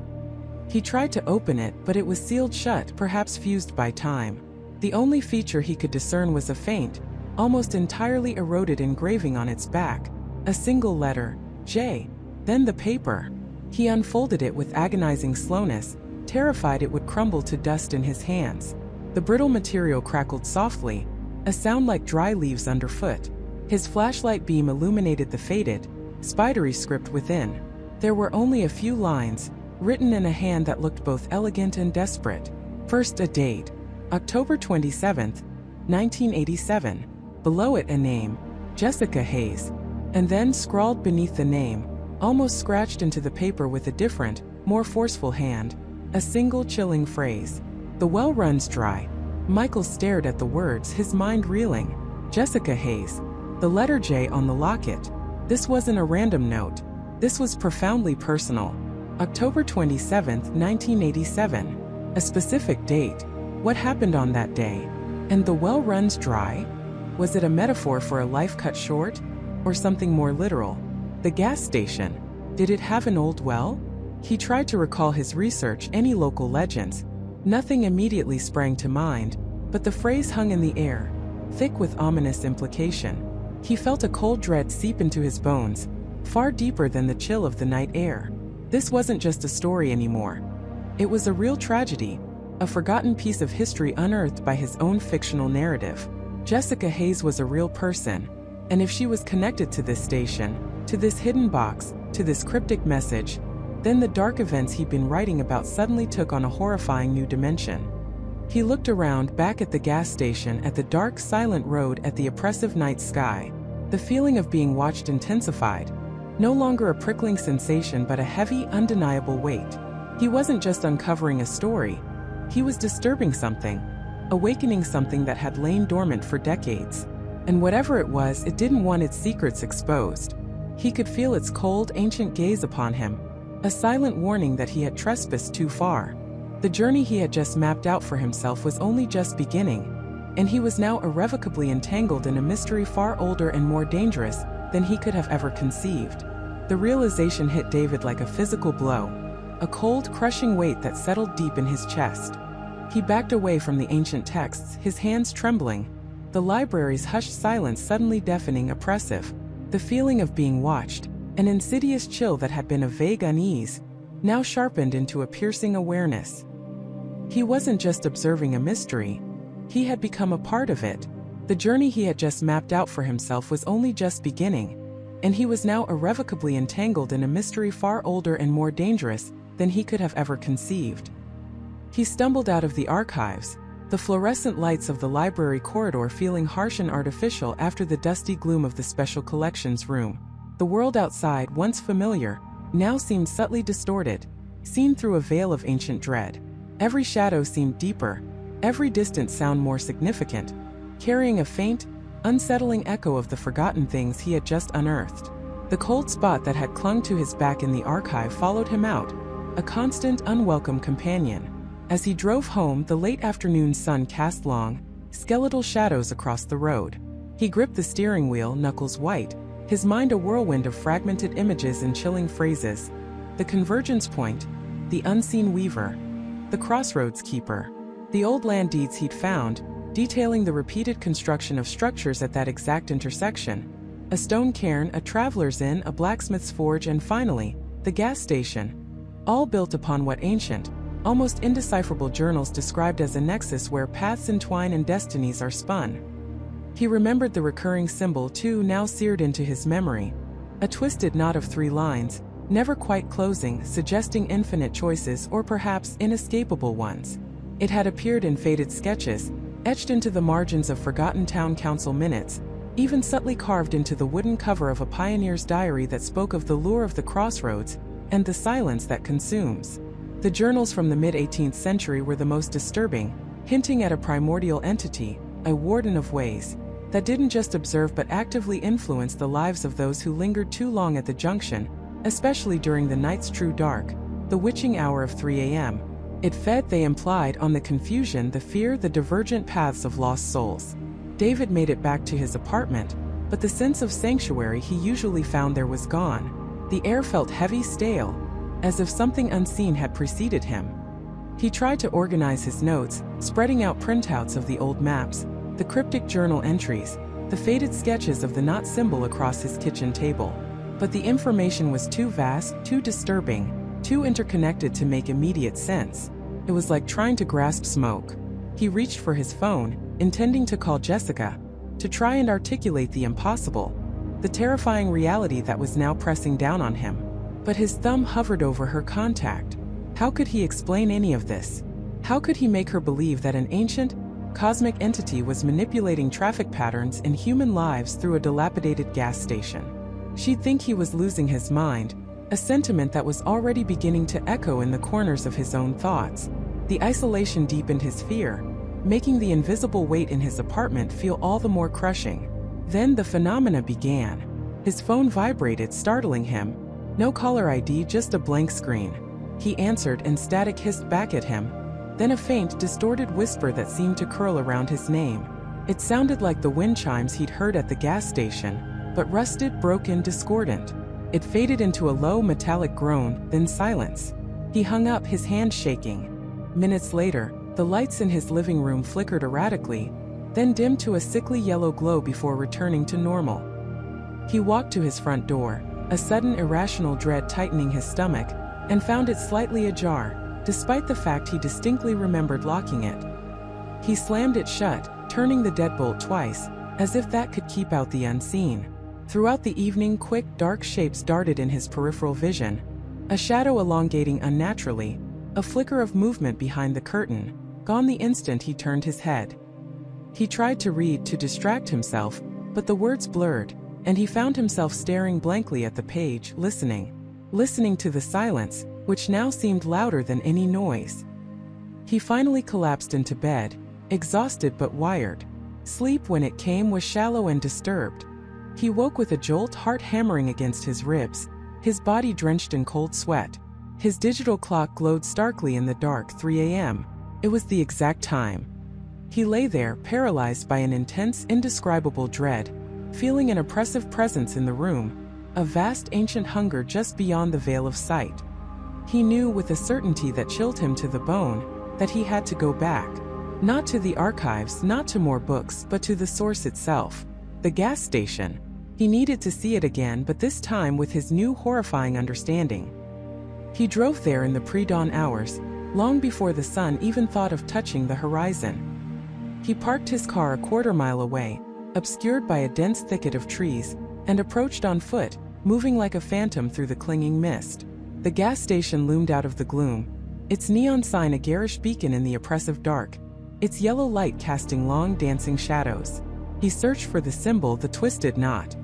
He tried to open it, but it was sealed shut, perhaps fused by time. The only feature he could discern was a faint, almost entirely eroded engraving on its back. A single letter, J. Then the paper. He unfolded it with agonizing slowness, terrified it would crumble to dust in his hands. The brittle material crackled softly, a sound like dry leaves underfoot. His flashlight beam illuminated the faded, spidery script within. There were only a few lines, written in a hand that looked both elegant and desperate. First, a date, October 27th, 1987. Below it a name, Jessica Hayes. And then scrawled beneath the name, almost scratched into the paper with a different, more forceful hand, a single chilling phrase. "The well runs dry." Michael stared at the words, his mind reeling. Jessica Hayes. The letter J on the locket. This wasn't a random note. This was profoundly personal. October 27th, 1987. A specific date. What happened on that day? And the well runs dry? Was it a metaphor for a life cut short? Or something more literal? The gas station. Did it have an old well? He tried to recall his research, any local legends. Nothing immediately sprang to mind, but the phrase hung in the air, thick with ominous implication. He felt a cold dread seep into his bones, far deeper than the chill of the night air. This wasn't just a story anymore. It was a real tragedy, a forgotten piece of history unearthed by his own fictional narrative. Jessica Hayes was a real person, and if she was connected to this station, to this hidden box, to this cryptic message, then the dark events he'd been writing about suddenly took on a horrifying new dimension. He looked around, back at the gas station, at the dark, silent road, at the oppressive night sky. The feeling of being watched intensified. No longer a prickling sensation, but a heavy, undeniable weight. He wasn't just uncovering a story. He was disturbing something, awakening something that had lain dormant for decades. And whatever it was, it didn't want its secrets exposed. He could feel its cold, ancient gaze upon him, a silent warning that he had trespassed too far. The journey he had just mapped out for himself was only just beginning, and he was now irrevocably entangled in a mystery far older and more dangerous than he could have ever conceived. The realization hit David like a physical blow, a cold, crushing weight that settled deep in his chest. He backed away from the ancient texts, his hands trembling, the library's hushed silence suddenly deafening, oppressive. The feeling of being watched, an insidious chill that had been a vague unease, now sharpened into a piercing awareness. He wasn't just observing a mystery. He had become a part of it. The journey he had just mapped out for himself was only just beginning, and he was now irrevocably entangled in a mystery far older and more dangerous than he could have ever conceived. He stumbled out of the archives, the fluorescent lights of the library corridor feeling harsh and artificial after the dusty gloom of the special collections room. The world outside, once familiar, now seemed subtly distorted, seen through a veil of ancient dread. Every shadow seemed deeper, every distant sound more significant, carrying a faint, unsettling echo of the forgotten things he had just unearthed. The cold spot that had clung to his back in the archive followed him out, a constant, unwelcome companion. As he drove home, the late afternoon sun cast long, skeletal shadows across the road. He gripped the steering wheel, knuckles white, his mind a whirlwind of fragmented images and chilling phrases. The convergence point, the unseen weaver, the crossroads keeper, the old land deeds he'd found, detailing the repeated construction of structures at that exact intersection. A stone cairn, a traveler's inn, a blacksmith's forge, and finally, the gas station. All built upon what ancient, almost indecipherable journals described as a nexus where paths entwine and destinies are spun. He remembered the recurring symbol too, now seared into his memory. A twisted knot of 3 lines, never quite closing, suggesting infinite choices or perhaps inescapable ones. It had appeared in faded sketches, etched into the margins of forgotten town council minutes, even subtly carved into the wooden cover of a pioneer's diary that spoke of the lure of the crossroads and the silence that consumes. The journals from the mid-18th century were the most disturbing, hinting at a primordial entity, a warden of ways, that didn't just observe but actively influence the lives of those who lingered too long at the junction, especially during the night's true dark, the witching hour of 3 a.m. It fed, they implied, on the confusion, the fear, the divergent paths of lost souls. David made it back to his apartment, but the sense of sanctuary he usually found there was gone. The air felt heavy, stale, as if something unseen had preceded him. He tried to organize his notes, spreading out printouts of the old maps, the cryptic journal entries, the faded sketches of the knot symbol across his kitchen table. But the information was too vast, too disturbing, too interconnected to make immediate sense. It was like trying to grasp smoke. He reached for his phone, intending to call Jessica, to try and articulate the impossible. the terrifying reality that was now pressing down on him. But his thumb hovered over her contact. How could he explain any of this? How could he make her believe that an ancient, cosmic entity was manipulating traffic patterns in human lives through a dilapidated gas station? She'd think he was losing his mind, a sentiment that was already beginning to echo in the corners of his own thoughts. The isolation deepened his fear, making the invisible weight in his apartment feel all the more crushing. Then the phenomena began. His phone vibrated, startling him. No caller ID, just a blank screen. He answered and static hissed back at him. Then a faint, distorted whisper that seemed to curl around his name. It sounded like the wind chimes he'd heard at the gas station, but rusted, broken, discordant. It faded into a low, metallic groan, then silence. He hung up, his hand shaking. Minutes later, the lights in his living room flickered erratically, then dimmed to a sickly yellow glow before returning to normal. He walked to his front door, a sudden irrational dread tightening his stomach, and found it slightly ajar, despite the fact he distinctly remembered locking it. He slammed it shut, turning the deadbolt twice, as if that could keep out the unseen. Throughout the evening, quick, dark shapes darted in his peripheral vision, a shadow elongating unnaturally, a flicker of movement behind the curtain, gone the instant he turned his head. He tried to read to distract himself, but the words blurred, and he found himself staring blankly at the page, listening to the silence, which now seemed louder than any noise. He finally collapsed into bed, exhausted but wired. Sleep, when it came, was shallow and disturbed. He woke with a jolt, heart hammering against his ribs, his body drenched in cold sweat. His digital clock glowed starkly in the dark, 3 a.m. It was the exact time. He lay there, paralyzed by an intense, indescribable dread, feeling an oppressive presence in the room, a vast ancient hunger just beyond the veil of sight. He knew with a certainty that chilled him to the bone that he had to go back. Not to the archives, not to more books, but to the source itself. The gas station. He needed to see it again, but this time with his new horrifying understanding. He drove there in the pre-dawn hours, long before the sun even thought of touching the horizon. He parked his car a quarter-mile away, obscured by a dense thicket of trees, and approached on foot, moving like a phantom through the clinging mist. The gas station loomed out of the gloom, its neon sign a garish beacon in the oppressive dark, its yellow light casting long, dancing shadows. He searched for the symbol, the twisted knot.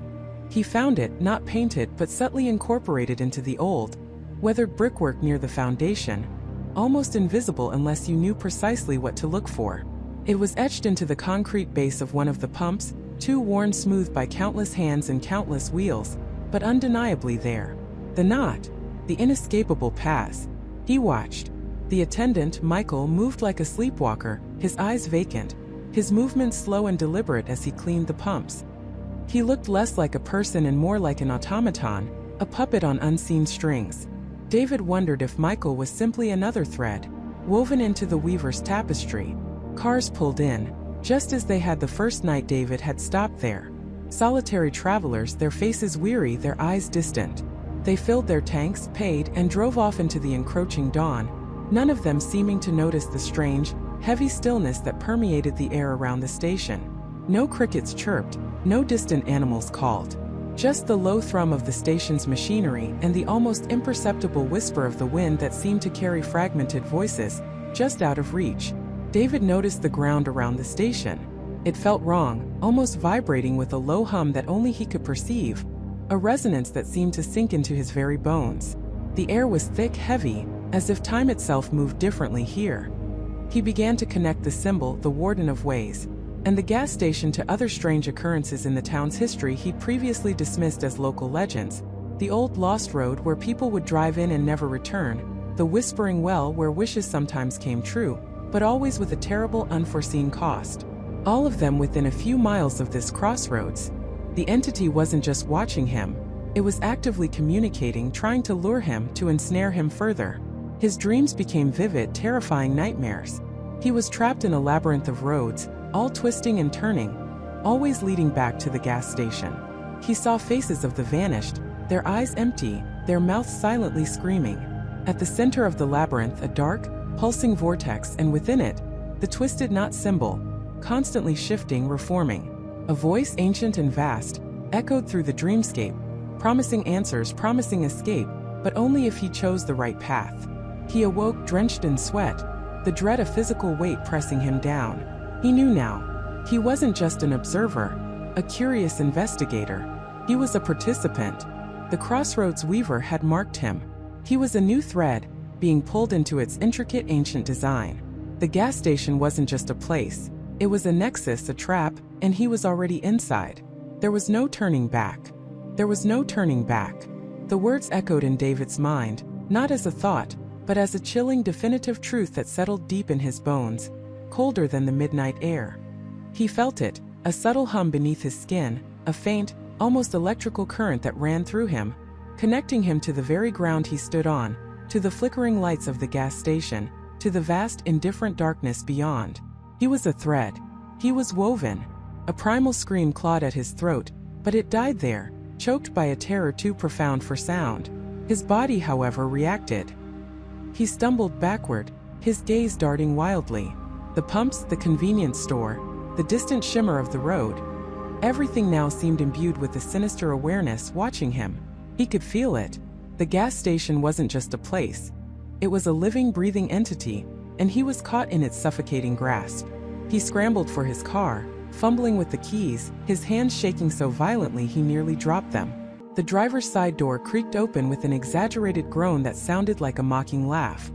He found it, not painted but subtly incorporated into the old, weathered brickwork near the foundation, almost invisible unless you knew precisely what to look for. It was etched into the concrete base of one of the pumps, too worn smooth by countless hands and countless wheels, but undeniably there. The knot, the inescapable path. He watched. The attendant, Michael, moved like a sleepwalker, his eyes vacant, his movements slow and deliberate as he cleaned the pumps. He looked less like a person and more like an automaton, a puppet on unseen strings. David wondered if Michael was simply another thread, woven into the weaver's tapestry. Cars pulled in, just as they had the first night David had stopped there. Solitary travelers, their faces weary, their eyes distant. They filled their tanks, paid, and drove off into the encroaching dawn, none of them seeming to notice the strange, heavy stillness that permeated the air around the station. No crickets chirped, no distant animals called. Just the low thrum of the station's machinery and the almost imperceptible whisper of the wind that seemed to carry fragmented voices, just out of reach. David noticed the ground around the station. It felt wrong, almost vibrating with a low hum that only he could perceive, a resonance that seemed to sink into his very bones. The air was thick, heavy, as if time itself moved differently here. He began to connect the symbol, the Warden of Ways, and the gas station to other strange occurrences in the town's history he'd previously dismissed as local legends. The old lost road where people would drive in and never return, the whispering well where wishes sometimes came true, but always with a terrible unforeseen cost. All of them within a few miles of this crossroads. The entity wasn't just watching him, it was actively communicating, trying to lure him, to ensnare him further. His dreams became vivid, terrifying nightmares. He was trapped in a labyrinth of roads, all twisting and turning, always leading back to the gas station. He saw faces of the vanished, their eyes empty, their mouths silently screaming. At the center of the labyrinth, a dark, pulsing vortex, and within it, the twisted knot symbol, constantly shifting, reforming. A voice ancient and vast, echoed through the dreamscape, promising answers, promising escape, but only if he chose the right path. He awoke drenched in sweat, the dread of physical weight pressing him down. He knew now. He wasn't just an observer, a curious investigator. He was a participant. The Crossroads weaver had marked him. He was a new thread, being pulled into its intricate ancient design. The gas station wasn't just a place. It was a nexus, a trap, and he was already inside. There was no turning back. There was no turning back. The words echoed in David's mind, not as a thought, but as a chilling, definitive truth that settled deep in his bones, colder than the midnight air. He felt it, a subtle hum beneath his skin, a faint, almost electrical current that ran through him, connecting him to the very ground he stood on, to the flickering lights of the gas station, to the vast, indifferent darkness beyond. He was a thread. He was woven. A primal scream clawed at his throat, but it died there, choked by a terror too profound for sound. His body, however, reacted. He stumbled backward, his gaze darting wildly. The pumps, the convenience store, the distant shimmer of the road. Everything now seemed imbued with a sinister awareness watching him. He could feel it. The gas station wasn't just a place. It was a living, breathing entity, and he was caught in its suffocating grasp. He scrambled for his car, fumbling with the keys, his hands shaking so violently he nearly dropped them. The driver's side door creaked open with an exaggerated groan that sounded like a mocking laugh.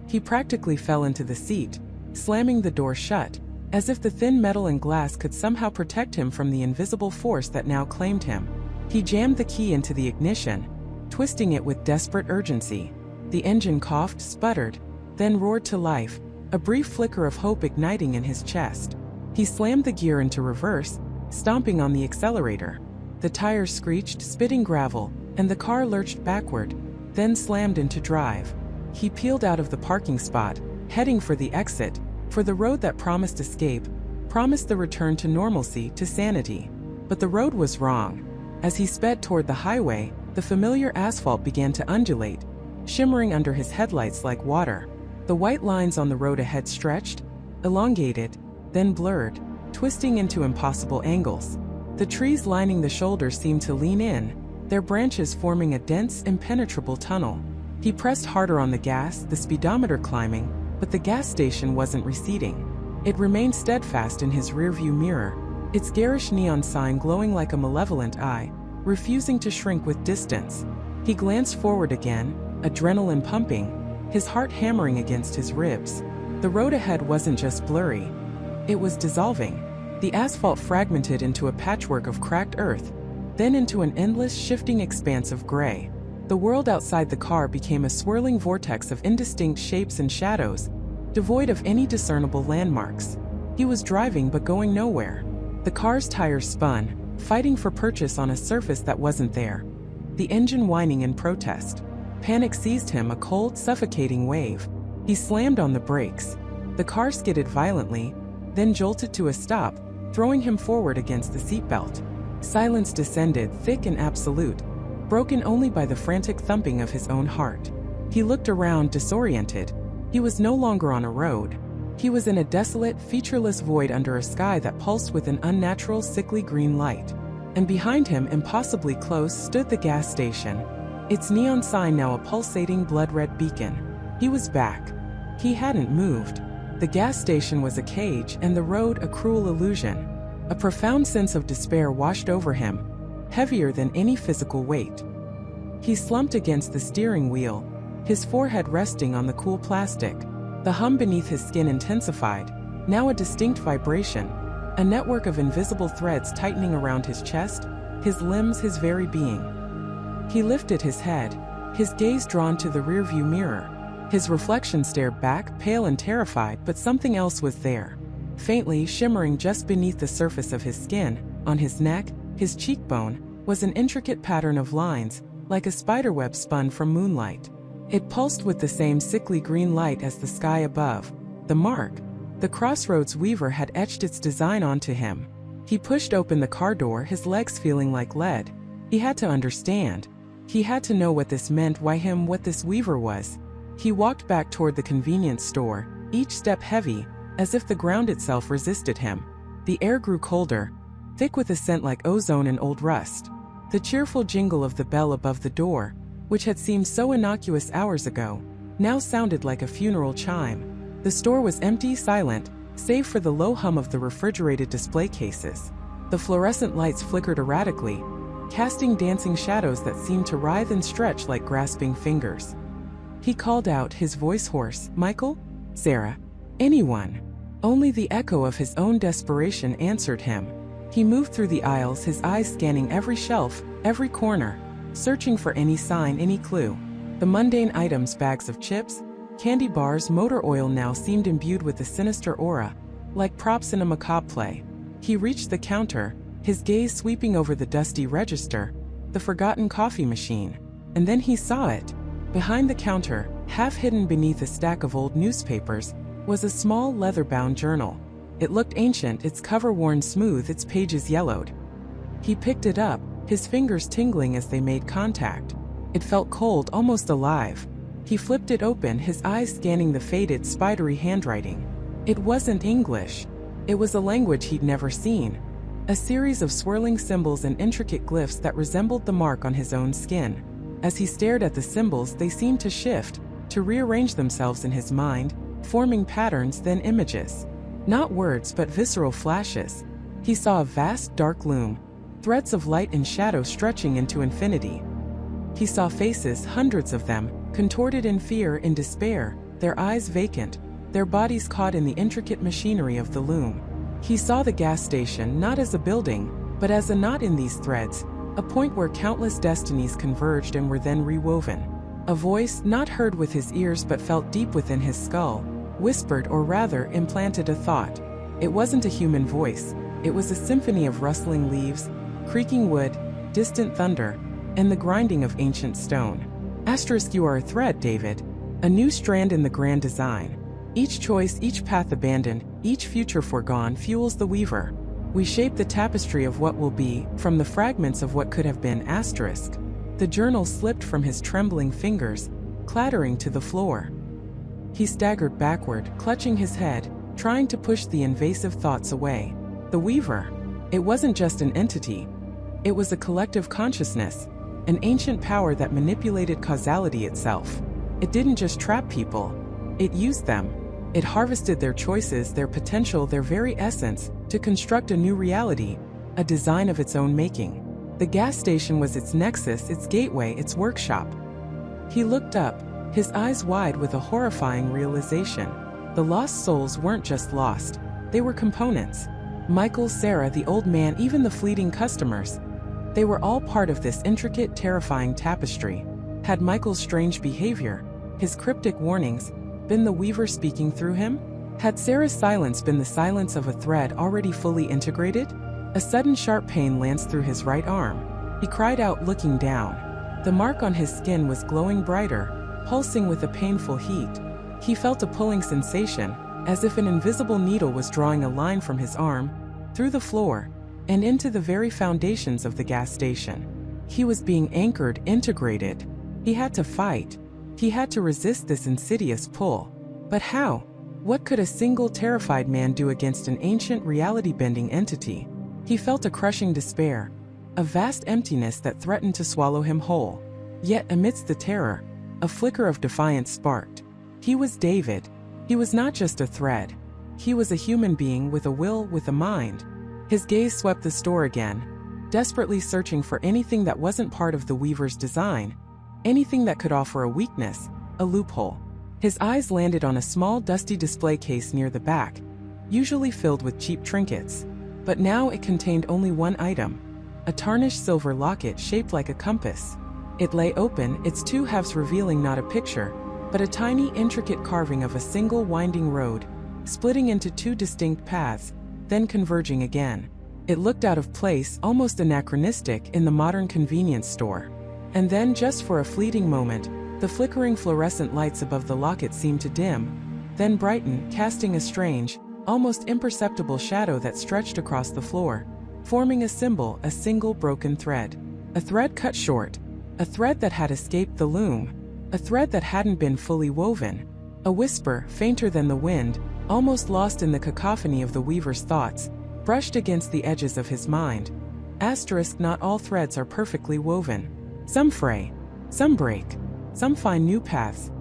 He practically fell into the seat, slamming the door shut, as if the thin metal and glass could somehow protect him from the invisible force that now claimed him. He jammed the key into the ignition, twisting it with desperate urgency. The engine coughed, sputtered, then roared to life, a brief flicker of hope igniting in his chest. He slammed the gear into reverse, stomping on the accelerator. The tires screeched, spitting gravel, and the car lurched backward, then slammed into drive. He peeled out of the parking spot, heading for the exit, for the road that promised escape, promised the return to normalcy, to sanity. But the road was wrong. As he sped toward the highway, the familiar asphalt began to undulate, shimmering under his headlights like water. The white lines on the road ahead stretched, elongated, then blurred, twisting into impossible angles. The trees lining the shoulder seemed to lean in, their branches forming a dense, impenetrable tunnel. He pressed harder on the gas, the speedometer climbing, but the gas station wasn't receding. It remained steadfast in his rearview mirror, its garish neon sign glowing like a malevolent eye, refusing to shrink with distance. He glanced forward again, adrenaline pumping, his heart hammering against his ribs. The road ahead wasn't just blurry. It was dissolving. The asphalt fragmented into a patchwork of cracked earth, then into an endless, shifting expanse of gray. The world outside the car became a swirling vortex of indistinct shapes and shadows, devoid of any discernible landmarks. He was driving but going nowhere. The car's tires spun, fighting for purchase on a surface that wasn't there. The engine whining in protest. Panic seized him, a cold, suffocating wave. He slammed on the brakes. The car skidded violently, then jolted to a stop, throwing him forward against the seatbelt. Silence descended, thick and absolute, broken only by the frantic thumping of his own heart. He looked around, disoriented. He was no longer on a road. He was in a desolate, featureless void under a sky that pulsed with an unnatural, sickly green light. And behind him, impossibly close, stood the gas station, its neon sign now a pulsating, blood-red beacon. He was back. He hadn't moved. The gas station was a cage, and the road a cruel illusion. A profound sense of despair washed over him, heavier than any physical weight. He slumped against the steering wheel, his forehead resting on the cool plastic. The hum beneath his skin intensified, now a distinct vibration, a network of invisible threads tightening around his chest, his limbs, his very being. He lifted his head, his gaze drawn to the rearview mirror. His reflection stared back, pale and terrified, but something else was there. Faintly shimmering just beneath the surface of his skin, on his neck, his cheekbone, was an intricate pattern of lines, like a spiderweb spun from moonlight. It pulsed with the same sickly green light as the sky above. The mark. The Crossroads weaver had etched its design onto him. He pushed open the car door, his legs feeling like lead. He had to understand. He had to know what this meant, why him, what this weaver was. He walked back toward the convenience store, each step heavy, as if the ground itself resisted him. The air grew colder, thick with a scent like ozone and old rust. The cheerful jingle of the bell above the door, which had seemed so innocuous hours ago, now sounded like a funeral chime. The store was empty, silent, save for the low hum of the refrigerated display cases. The fluorescent lights flickered erratically, casting dancing shadows that seemed to writhe and stretch like grasping fingers. He called out, his voice hoarse, "Michael? Sarah? Anyone?" Only the echo of his own desperation answered him. He moved through the aisles, his eyes scanning every shelf, every corner, searching for any sign, any clue. The mundane items, bags of chips, candy bars, motor oil, now seemed imbued with a sinister aura, like props in a macabre play. He reached the counter, his gaze sweeping over the dusty register, the forgotten coffee machine. And then he saw it. Behind the counter, half hidden beneath a stack of old newspapers, was a small leather-bound journal. It looked ancient, its cover worn smooth, its pages yellowed. He picked it up, his fingers tingling as they made contact. It felt cold, almost alive. He flipped it open, his eyes scanning the faded, spidery handwriting. It wasn't English. It was a language he'd never seen. A series of swirling symbols and intricate glyphs that resembled the mark on his own skin. As he stared at the symbols, they seemed to shift, to rearrange themselves in his mind, forming patterns, then images. Not words, but visceral flashes. He saw a vast, dark loom, threads of light and shadow stretching into infinity. He saw faces, hundreds of them, contorted in fear, in despair, their eyes vacant, their bodies caught in the intricate machinery of the loom. He saw the gas station not as a building, but as a knot in these threads, a point where countless destinies converged and were then rewoven. A voice, not heard with his ears but felt deep within his skull, whispered, or rather implanted a thought. It wasn't a human voice. It was a symphony of rustling leaves, creaking wood, distant thunder, and the grinding of ancient stone. Asterisk, you are a thread, David. A new strand in the grand design. Each choice, each path abandoned, each future foregone fuels the weaver. We shape the tapestry of what will be, from the fragments of what could have been. Asterisk. The journal slipped from his trembling fingers, clattering to the floor. He staggered backward, clutching his head, trying to push the invasive thoughts away. The weaver. It wasn't just an entity. It was a collective consciousness, an ancient power that manipulated causality itself. It didn't just trap people. It used them. It harvested their choices, their potential, their very essence, to construct a new reality, a design of its own making. The gas station was its nexus, its gateway, its workshop. He looked up, his eyes wide with a horrifying realization. The lost souls weren't just lost. They were components. Michael, Sarah, the old man, even the fleeting customers. They were all part of this intricate, terrifying tapestry. Had Michael's strange behavior, his cryptic warnings, been the weaver speaking through him? Had Sarah's silence been the silence of a thread already fully integrated? A sudden sharp pain lanced through his right arm. He cried out, looking down. The mark on his skin was glowing brighter, pulsing with a painful heat. He felt a pulling sensation, as if an invisible needle was drawing a line from his arm, through the floor, and into the very foundations of the gas station. He was being anchored, integrated. He had to fight. He had to resist this insidious pull. But how? What could a single terrified man do against an ancient reality-bending entity? He felt a crushing despair, a vast emptiness that threatened to swallow him whole. Yet amidst the terror, a flicker of defiance sparked. He was David. He was not just a thread. He was a human being with a will, with a mind. His gaze swept the store again, desperately searching for anything that wasn't part of the weaver's design, anything that could offer a weakness, a loophole. His eyes landed on a small dusty display case near the back, usually filled with cheap trinkets. But now it contained only one item, a tarnished silver locket shaped like a compass. It lay open, its two halves revealing not a picture, but a tiny, intricate carving of a single winding road, splitting into two distinct paths, then converging again. It looked out of place, almost anachronistic, in the modern convenience store. And then, just for a fleeting moment, the flickering fluorescent lights above the locket seemed to dim, then brighten, casting a strange, almost imperceptible shadow that stretched across the floor, forming a symbol, a single broken thread. A thread cut short. A thread that had escaped the loom. A thread that hadn't been fully woven. A whisper, fainter than the wind, almost lost in the cacophony of the weaver's thoughts. brushed against the edges of his mind. Asterisk, not all threads are perfectly woven. Some fray, some break, some find new paths.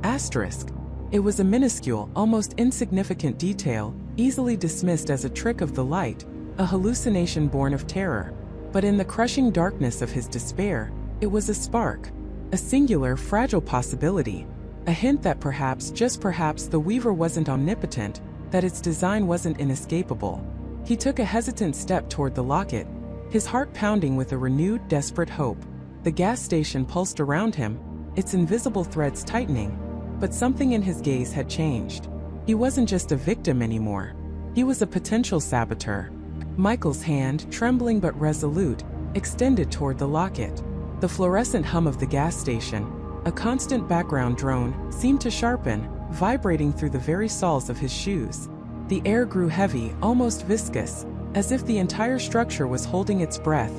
Asterisk. It was a minuscule, almost insignificant detail, easily dismissed as a trick of the light, a hallucination born of terror. But in the crushing darkness of his despair, it was a spark, a singular, fragile possibility, a hint that perhaps, just perhaps, the weaver wasn't omnipotent, that its design wasn't inescapable. He took a hesitant step toward the locket, his heart pounding with a renewed, desperate hope. The gas station pulsed around him, its invisible threads tightening, but something in his gaze had changed. He wasn't just a victim anymore. He was a potential saboteur. Michael's hand, trembling but resolute, extended toward the locket. The fluorescent hum of the gas station, a constant background drone, seemed to sharpen, vibrating through the very soles of his shoes. The air grew heavy, almost viscous, as if the entire structure was holding its breath,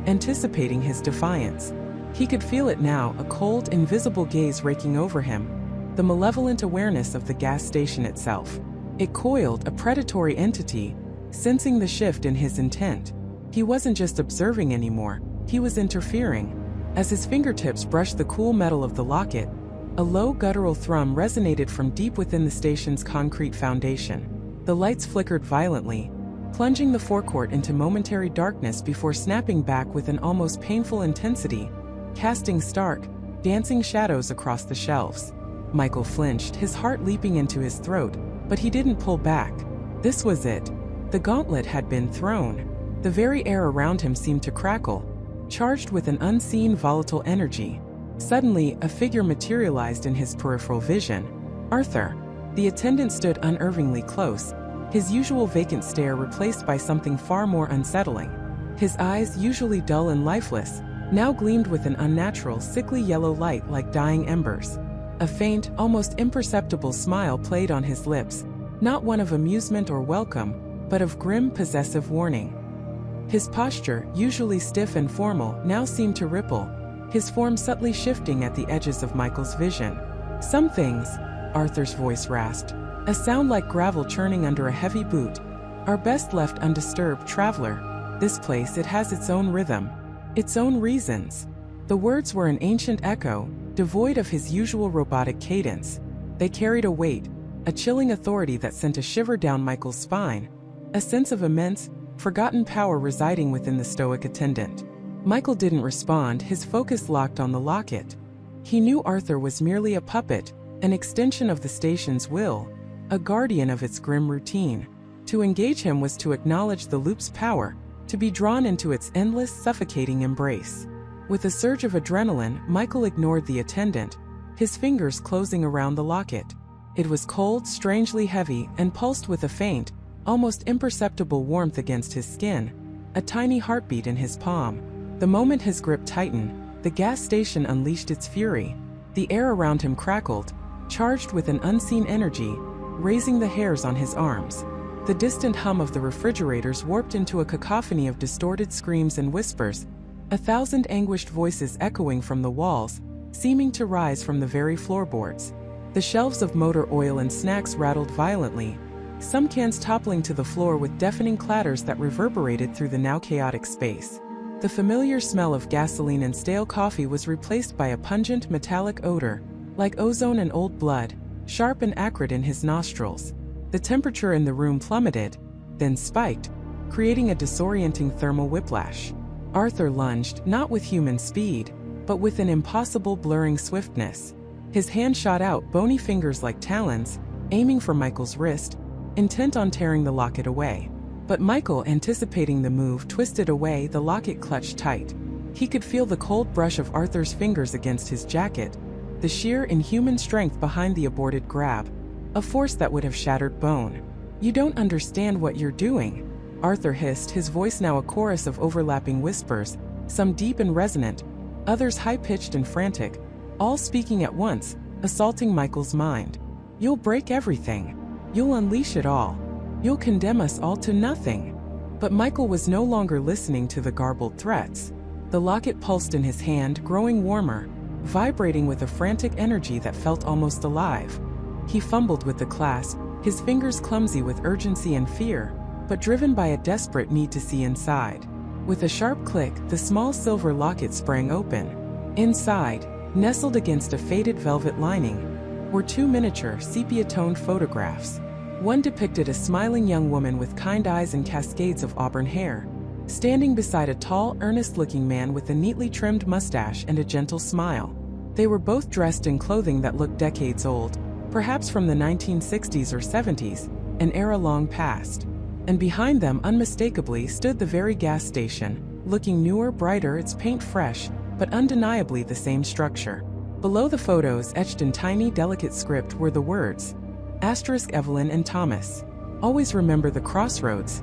anticipating his defiance. He could feel it now, a cold, invisible gaze raking over him, the malevolent awareness of the gas station itself. It coiled, a predatory entity, sensing the shift in his intent. He wasn't just observing anymore, he was interfering. As his fingertips brushed the cool metal of the locket, a low guttural thrum resonated from deep within the station's concrete foundation. The lights flickered violently, plunging the forecourt into momentary darkness before snapping back with an almost painful intensity, casting stark, dancing shadows across the shelves. Michael flinched, his heart leaping into his throat, but he didn't pull back. This was it. The gauntlet had been thrown. The very air around him seemed to crackle, charged with an unseen volatile energy. Suddenly, a figure materialized in his peripheral vision. Arthur. The attendant stood unnervingly close, his usual vacant stare replaced by something far more unsettling. His eyes, usually dull and lifeless, now gleamed with an unnatural, sickly yellow light like dying embers. A faint, almost imperceptible smile played on his lips, not one of amusement or welcome, but of grim, possessive warning. His posture, usually stiff and formal, now seemed to ripple, his form subtly shifting at the edges of Michael's vision. Some things, Arthur's voice rasped, a sound like gravel churning under a heavy boot, are best left undisturbed, traveler. This place, it has its own rhythm, its own reasons. The words were an ancient echo, devoid of his usual robotic cadence. They carried a weight, a chilling authority that sent a shiver down Michael's spine, a sense of immense, forgotten power residing within the stoic attendant. Michael didn't respond, his focus locked on the locket. He knew Arthur was merely a puppet, an extension of the station's will, a guardian of its grim routine. To engage him was to acknowledge the loop's power, to be drawn into its endless, suffocating embrace. With a surge of adrenaline, Michael ignored the attendant, his fingers closing around the locket. It was cold, strangely heavy, and pulsed with a faint, almost imperceptible warmth against his skin, a tiny heartbeat in his palm. The moment his grip tightened, the gas station unleashed its fury. The air around him crackled, charged with an unseen energy, raising the hairs on his arms. The distant hum of the refrigerators warped into a cacophony of distorted screams and whispers, 1,000 anguished voices echoing from the walls, seeming to rise from the very floorboards. The shelves of motor oil and snacks rattled violently, some cans toppling to the floor with deafening clatters that reverberated through the now chaotic space. The familiar smell of gasoline and stale coffee was replaced by a pungent metallic odor, like ozone and old blood, sharp and acrid in his nostrils. The temperature in the room plummeted, then spiked, creating a disorienting thermal whiplash. Arthur lunged, not with human speed, but with an impossible blurring swiftness. His hand shot out, bony fingers like talons, aiming for Michael's wrist, intent on tearing the locket away. But Michael, anticipating the move, twisted away, the locket clutched tight. He could feel the cold brush of Arthur's fingers against his jacket, the sheer inhuman strength behind the aborted grab, a force that would have shattered bone. "You don't understand what you're doing," Arthur hissed, his voice now a chorus of overlapping whispers, some deep and resonant, others high-pitched and frantic, all speaking at once, assaulting Michael's mind. "You'll break everything. You'll unleash it all. You'll condemn us all to nothing." But Michael was no longer listening to the garbled threats. The locket pulsed in his hand, growing warmer, vibrating with a frantic energy that felt almost alive. He fumbled with the clasp, his fingers clumsy with urgency and fear, but driven by a desperate need to see inside. With a sharp click, the small silver locket sprang open. Inside, nestled against a faded velvet lining, were two miniature, sepia-toned photographs. One depicted a smiling young woman with kind eyes and cascades of auburn hair, standing beside a tall, earnest-looking man with a neatly trimmed mustache and a gentle smile. They were both dressed in clothing that looked decades old, perhaps from the 1960s or 70s, an era long past. And behind them unmistakably stood the very gas station, looking newer, brighter, its paint fresh, but undeniably the same structure. Below the photos, etched in tiny, delicate script, were the words, * Evelyn and Thomas. Always remember the Crossroads.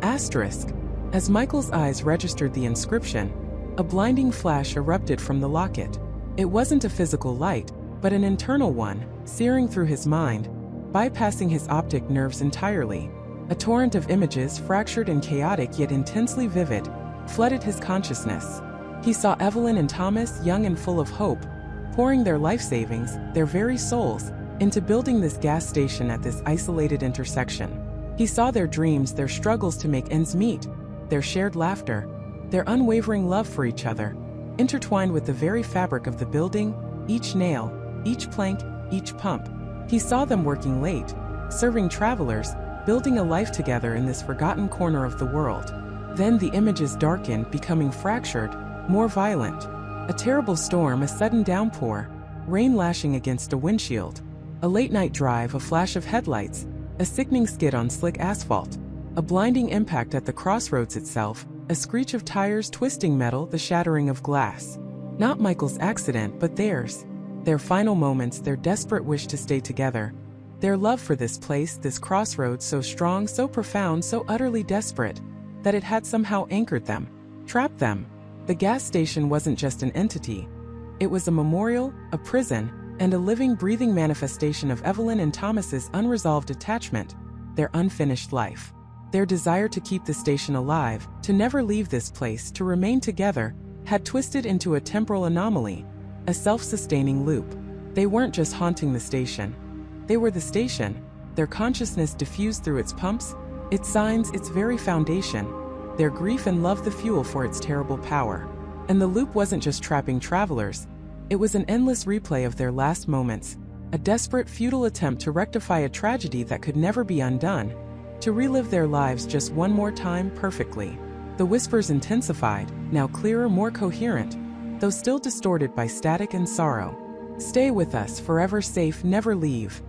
*. As Michael's eyes registered the inscription, a blinding flash erupted from the locket. It wasn't a physical light, but an internal one, searing through his mind, bypassing his optic nerves entirely. A torrent of images, fractured and chaotic yet intensely vivid, flooded his consciousness. He saw Evelyn and Thomas, young and full of hope, pouring their life savings, their very souls, into building this gas station at this isolated intersection. He saw their dreams, their struggles to make ends meet, their shared laughter, their unwavering love for each other, intertwined with the very fabric of the building, each nail, each plank, each pump. He saw them working late, serving travelers, building a life together in this forgotten corner of the world. Then the images darkened, becoming fractured, more violent. A terrible storm, a sudden downpour, rain lashing against a windshield. A late-night drive, a flash of headlights, a sickening skid on slick asphalt. A blinding impact at the crossroads itself, a screech of tires twisting metal, the shattering of glass. Not Michael's accident, but theirs. Their final moments, their desperate wish to stay together. Their love for this place, this crossroads, so strong, so profound, so utterly desperate, that it had somehow anchored them, trapped them. The gas station wasn't just an entity. It was a memorial, a prison, and a living, breathing manifestation of Evelyn and Thomas's unresolved attachment, their unfinished life. Their desire to keep the station alive, to never leave this place, to remain together, had twisted into a temporal anomaly, a self-sustaining loop. They weren't just haunting the station. They were the station, their consciousness diffused through its pumps, its signs, its very foundation, their grief and love the fuel for its terrible power. And the loop wasn't just trapping travelers, it was an endless replay of their last moments, a desperate, futile attempt to rectify a tragedy that could never be undone, to relive their lives just one more time perfectly. The whispers intensified, now clearer, more coherent, though still distorted by static and sorrow. Stay with us, forever safe, never leave.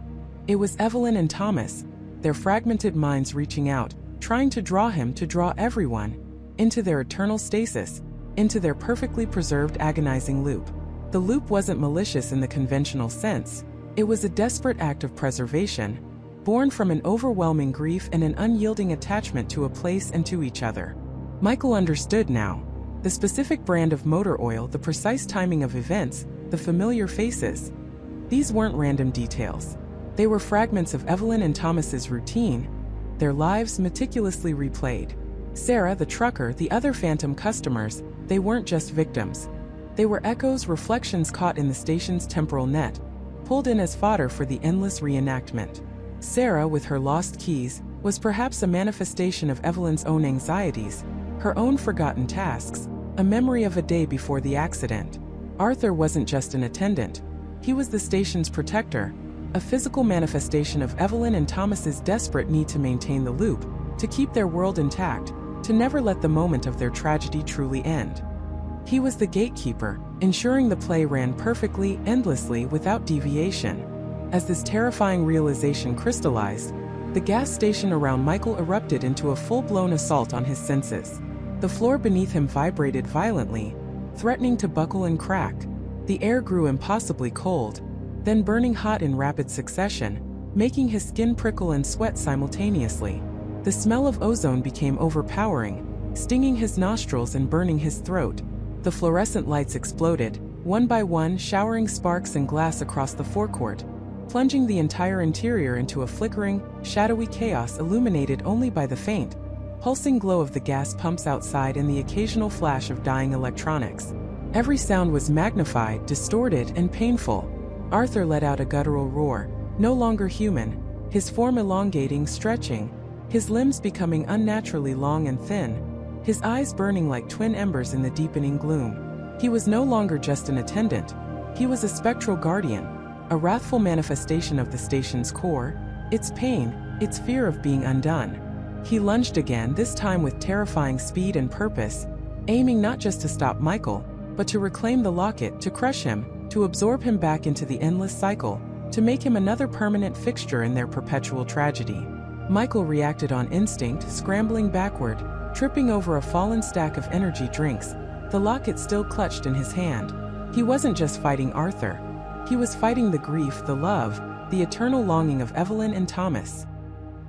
It was Evelyn and Thomas, their fragmented minds reaching out, trying to draw him, to draw everyone, into their eternal stasis, into their perfectly preserved, agonizing loop. The loop wasn't malicious in the conventional sense. It was a desperate act of preservation, born from an overwhelming grief and an unyielding attachment to a place and to each other. Michael understood now. The specific brand of motor oil, the precise timing of events, the familiar faces. These weren't random details. They were fragments of Evelyn and Thomas's routine, their lives meticulously replayed. Sarah, the trucker, the other phantom customers, they weren't just victims. They were echoes, reflections caught in the station's temporal net, pulled in as fodder for the endless reenactment. Sarah, with her lost keys, was perhaps a manifestation of Evelyn's own anxieties, her own forgotten tasks, a memory of a day before the accident. Arthur wasn't just an attendant. He was the station's protector, a physical manifestation of Evelyn and Thomas's desperate need to maintain the loop, to keep their world intact, to never let the moment of their tragedy truly end. He was the gatekeeper, ensuring the play ran perfectly, endlessly, without deviation. As this terrifying realization crystallized, the gas station around Michael erupted into a full-blown assault on his senses. The floor beneath him vibrated violently, threatening to buckle and crack. The air grew impossibly cold, then burning hot in rapid succession, making his skin prickle and sweat simultaneously. The smell of ozone became overpowering, stinging his nostrils and burning his throat. The fluorescent lights exploded, one by one, showering sparks and glass across the forecourt, plunging the entire interior into a flickering, shadowy chaos illuminated only by the faint, pulsing glow of the gas pumps outside and the occasional flash of dying electronics. Every sound was magnified, distorted, and painful. Arthur let out a guttural roar, no longer human, his form elongating, stretching, his limbs becoming unnaturally long and thin, his eyes burning like twin embers in the deepening gloom. He was no longer just an attendant. He was a spectral guardian, a wrathful manifestation of the station's core, its pain, its fear of being undone. He lunged again, this time with terrifying speed and purpose, aiming not just to stop Michael, but to reclaim the locket, to crush him, to absorb him back into the endless cycle, to make him another permanent fixture in their perpetual tragedy. Michael reacted on instinct, scrambling backward, tripping over a fallen stack of energy drinks, the locket still clutched in his hand. He wasn't just fighting Arthur. He was fighting the grief, the love, the eternal longing of Evelyn and Thomas.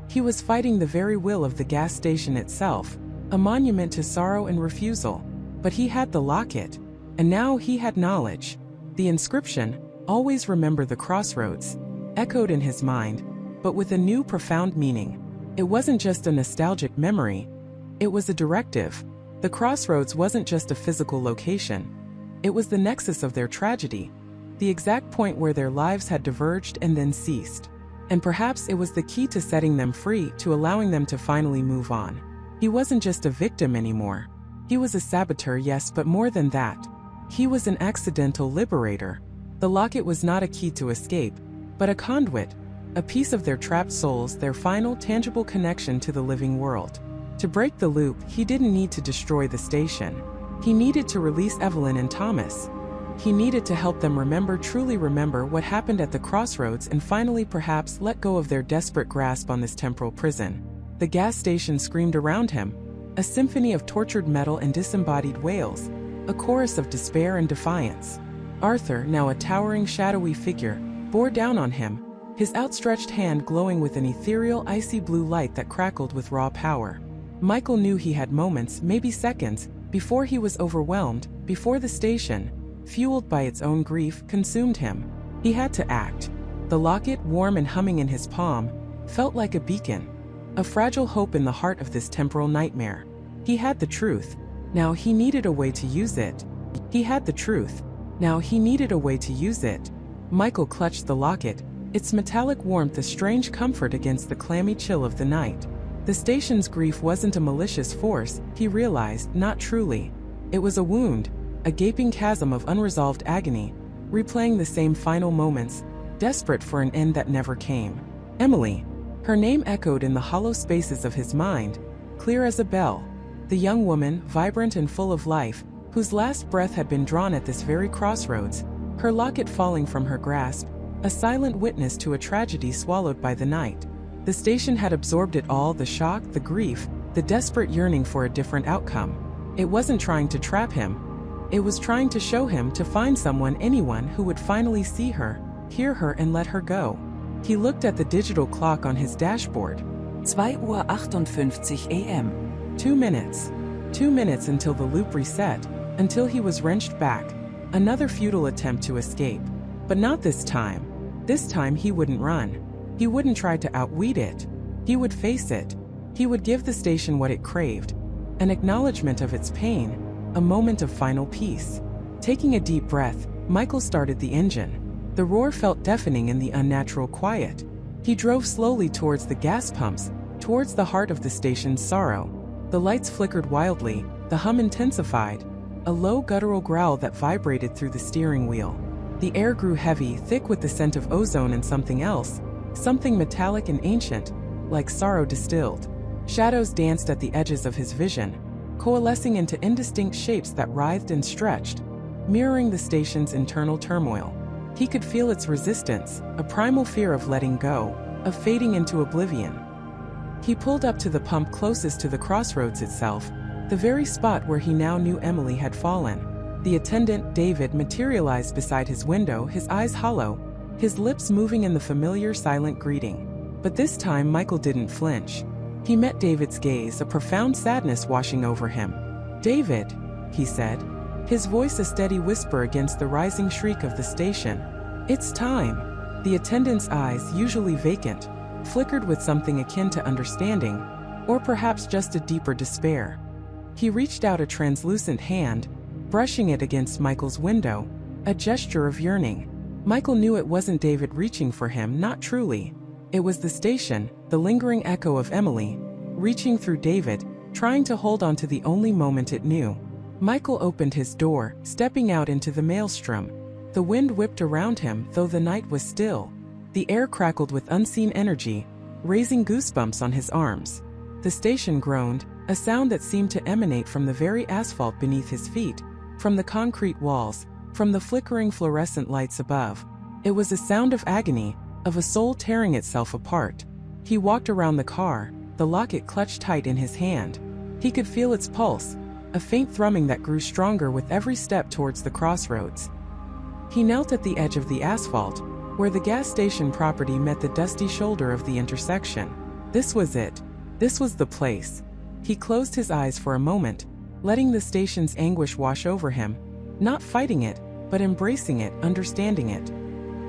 He was fighting the very will of the gas station itself, a monument to sorrow and refusal. But he had the locket, and now he had knowledge. The inscription, "Always remember the Crossroads," echoed in his mind, but with a new profound meaning. It wasn't just a nostalgic memory, it was a directive. The Crossroads wasn't just a physical location. It was the nexus of their tragedy, the exact point where their lives had diverged and then ceased. And perhaps it was the key to setting them free, to allowing them to finally move on. He wasn't just a victim anymore. He was a saboteur, yes, but more than that. He was an accidental liberator. The locket was not a key to escape, but a conduit, a piece of their trapped souls, their final tangible connection to the living world. To break the loop, he didn't need to destroy the station. He needed to release Evelyn and Thomas. He needed to help them remember, truly remember what happened at the Crossroads, and finally perhaps let go of their desperate grasp on this temporal prison. The gas station screamed around him, a symphony of tortured metal and disembodied wails, a chorus of despair and defiance. Arthur, now a towering shadowy figure, bore down on him, his outstretched hand glowing with an ethereal icy blue light that crackled with raw power. Michael knew he had moments, maybe seconds, before he was overwhelmed, before the station, fueled by its own grief, consumed him. He had to act. The locket, warm and humming in his palm, felt like a beacon, a fragile hope in the heart of this temporal nightmare. He had the truth. Now he needed a way to use it. He had the truth. Now he needed a way to use it. Michael clutched the locket, its metallic warmth a strange comfort against the clammy chill of the night. The station's grief wasn't a malicious force, he realized, not truly. It was a wound, a gaping chasm of unresolved agony, replaying the same final moments, desperate for an end that never came. Emily. Her name echoed in the hollow spaces of his mind, clear as a bell. The young woman, vibrant and full of life, whose last breath had been drawn at this very crossroads, her locket falling from her grasp, a silent witness to a tragedy swallowed by the night. The station had absorbed it all, the shock, the grief, the desperate yearning for a different outcome. It wasn't trying to trap him. It was trying to show him, to find someone, anyone who would finally see her, hear her and let her go. He looked at the digital clock on his dashboard. 2:58 a.m. 2 minutes. 2 minutes until the loop reset, until he was wrenched back. Another futile attempt to escape. But not this time. This time he wouldn't run. He wouldn't try to outweed it. He would face it. He would give the station what it craved. An acknowledgement of its pain. A moment of final peace. Taking a deep breath, Michael started the engine. The roar felt deafening in the unnatural quiet. He drove slowly towards the gas pumps, towards the heart of the station's sorrow. The lights flickered wildly, the hum intensified, a low guttural growl that vibrated through the steering wheel. The air grew heavy, thick with the scent of ozone and something else, something metallic and ancient, like sorrow distilled. Shadows danced at the edges of his vision, coalescing into indistinct shapes that writhed and stretched, mirroring the station's internal turmoil. He could feel its resistance, a primal fear of letting go, of fading into oblivion. He pulled up to the pump closest to the crossroads itself, the very spot where he now knew Emily had fallen. The attendant, David, materialized beside his window, his eyes hollow, his lips moving in the familiar silent greeting. But this time Michael didn't flinch. He met David's gaze, a profound sadness washing over him. "David," he said, his voice a steady whisper against the rising shriek of the station. "It's time." The attendant's eyes, usually vacant, flickered with something akin to understanding, or perhaps just a deeper despair. He reached out a translucent hand, brushing it against Michael's window, a gesture of yearning. Michael knew it wasn't David reaching for him, not truly. It was the station, the lingering echo of Emily, reaching through David, trying to hold on to the only moment it knew. Michael opened his door, stepping out into the maelstrom. The wind whipped around him, though the night was still. The air crackled with unseen energy, raising goosebumps on his arms. The station groaned, a sound that seemed to emanate from the very asphalt beneath his feet, from the concrete walls, from the flickering fluorescent lights above. It was a sound of agony, of a soul tearing itself apart. He walked around the car, the locket clutched tight in his hand. He could feel its pulse, a faint thrumming that grew stronger with every step towards the crossroads. He knelt at the edge of the asphalt, where the gas station property met the dusty shoulder of the intersection. This was it. This was the place. He closed his eyes for a moment, letting the station's anguish wash over him, not fighting it, but embracing it, understanding it.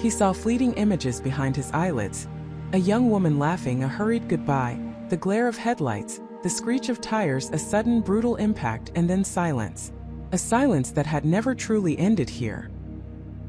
He saw fleeting images behind his eyelids. A young woman laughing, a hurried goodbye, the glare of headlights, the screech of tires, a sudden brutal impact, and then silence. A silence that had never truly ended here.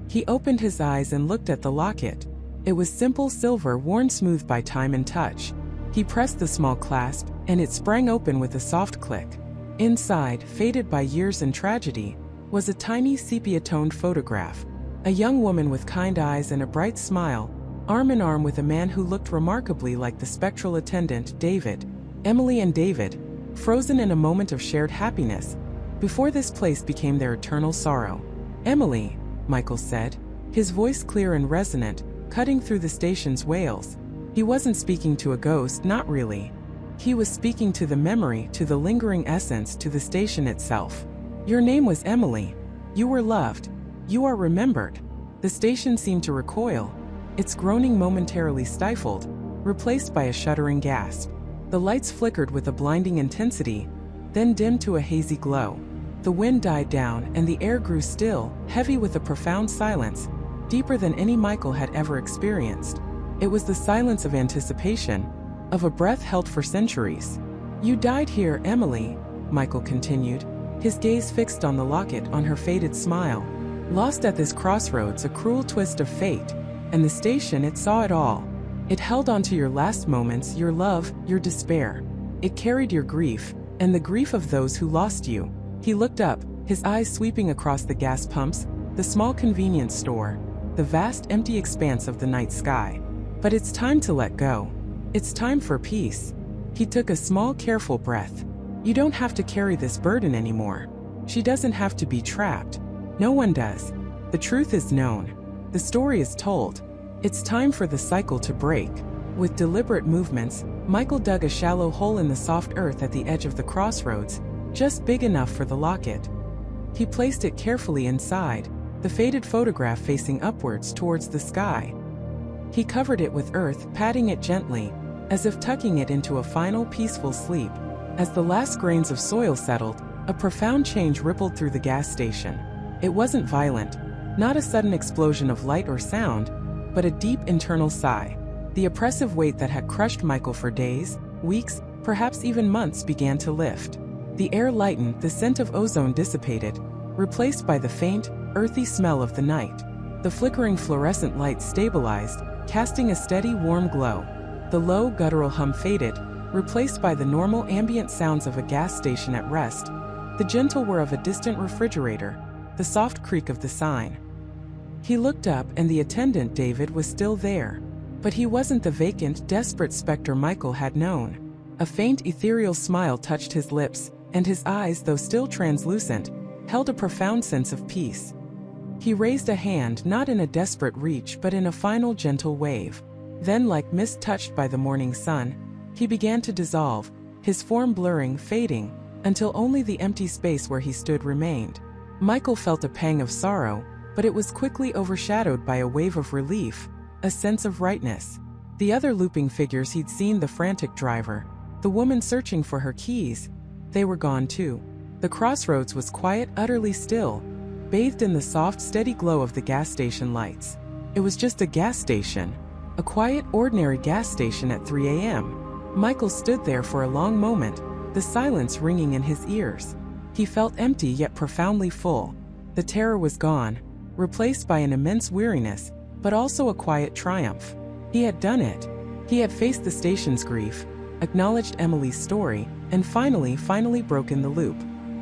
He opened his eyes and looked at the locket. It was simple silver, worn smooth by time and touch. He pressed the small clasp, and it sprang open with a soft click. Inside, faded by years and tragedy, was a tiny sepia-toned photograph. A young woman with kind eyes and a bright smile, arm in arm with a man who looked remarkably like the spectral attendant, David. Emily and David, frozen in a moment of shared happiness, before this place became their eternal sorrow. "Emily," Michael said, his voice clear and resonant, cutting through the station's wails. He wasn't speaking to a ghost, not really. He was speaking to the memory, to the lingering essence, to the station itself. "Your name was Emily. You were loved. You are remembered." The station seemed to recoil, its groaning momentarily stifled, replaced by a shuddering gasp. The lights flickered with a blinding intensity, then dimmed to a hazy glow. The wind died down and the air grew still, heavy with a profound silence, deeper than any Michael had ever experienced. It was the silence of anticipation, of a breath held for centuries. "You died here, Emily," Michael continued, his gaze fixed on the locket, on her faded smile. "Lost at this crossroads, a cruel twist of fate, and the station, it saw it all. It held on to your last moments, your love, your despair. It carried your grief, and the grief of those who lost you." He looked up, his eyes sweeping across the gas pumps, the small convenience store, the vast empty expanse of the night sky. "But it's time to let go. It's time for peace." He took a small, careful breath. "You don't have to carry this burden anymore. She doesn't have to be trapped. No one does. The truth is known. The story is told. It's time for the cycle to break." With deliberate movements, Michael dug a shallow hole in the soft earth at the edge of the crossroads, just big enough for the locket. He placed it carefully inside, the faded photograph facing upwards towards the sky. He covered it with earth, patting it gently, as if tucking it into a final peaceful sleep. As the last grains of soil settled, a profound change rippled through the gas station. It wasn't violent, not a sudden explosion of light or sound, but a deep internal sigh. The oppressive weight that had crushed Michael for days, weeks, perhaps even months began to lift. The air lightened, the scent of ozone dissipated, replaced by the faint, earthy smell of the night. The flickering fluorescent lights stabilized, casting a steady, warm glow. The low, guttural hum faded, replaced by the normal ambient sounds of a gas station at rest, the gentle whir of a distant refrigerator, the soft creak of the sign. He looked up and the attendant, David, was still there. But he wasn't the vacant, desperate specter Michael had known. A faint, ethereal smile touched his lips, and his eyes, though still translucent, held a profound sense of peace. He raised a hand, not in a desperate reach but in a final gentle wave. Then, like mist touched by the morning sun, he began to dissolve, his form blurring, fading, until only the empty space where he stood remained. Michael felt a pang of sorrow, but it was quickly overshadowed by a wave of relief, a sense of rightness. The other looping figures he'd seen, the frantic driver, the woman searching for her keys, they were gone too. The crossroads was quiet, utterly still, bathed in the soft, steady glow of the gas station lights. It was just a gas station. A quiet, ordinary gas station at 3 a.m. Michael stood there for a long moment, the silence ringing in his ears. He felt empty yet profoundly full. The terror was gone, replaced by an immense weariness, but also a quiet triumph. He had done it. He had faced the station's grief, acknowledged Emily's story, and finally broken the loop.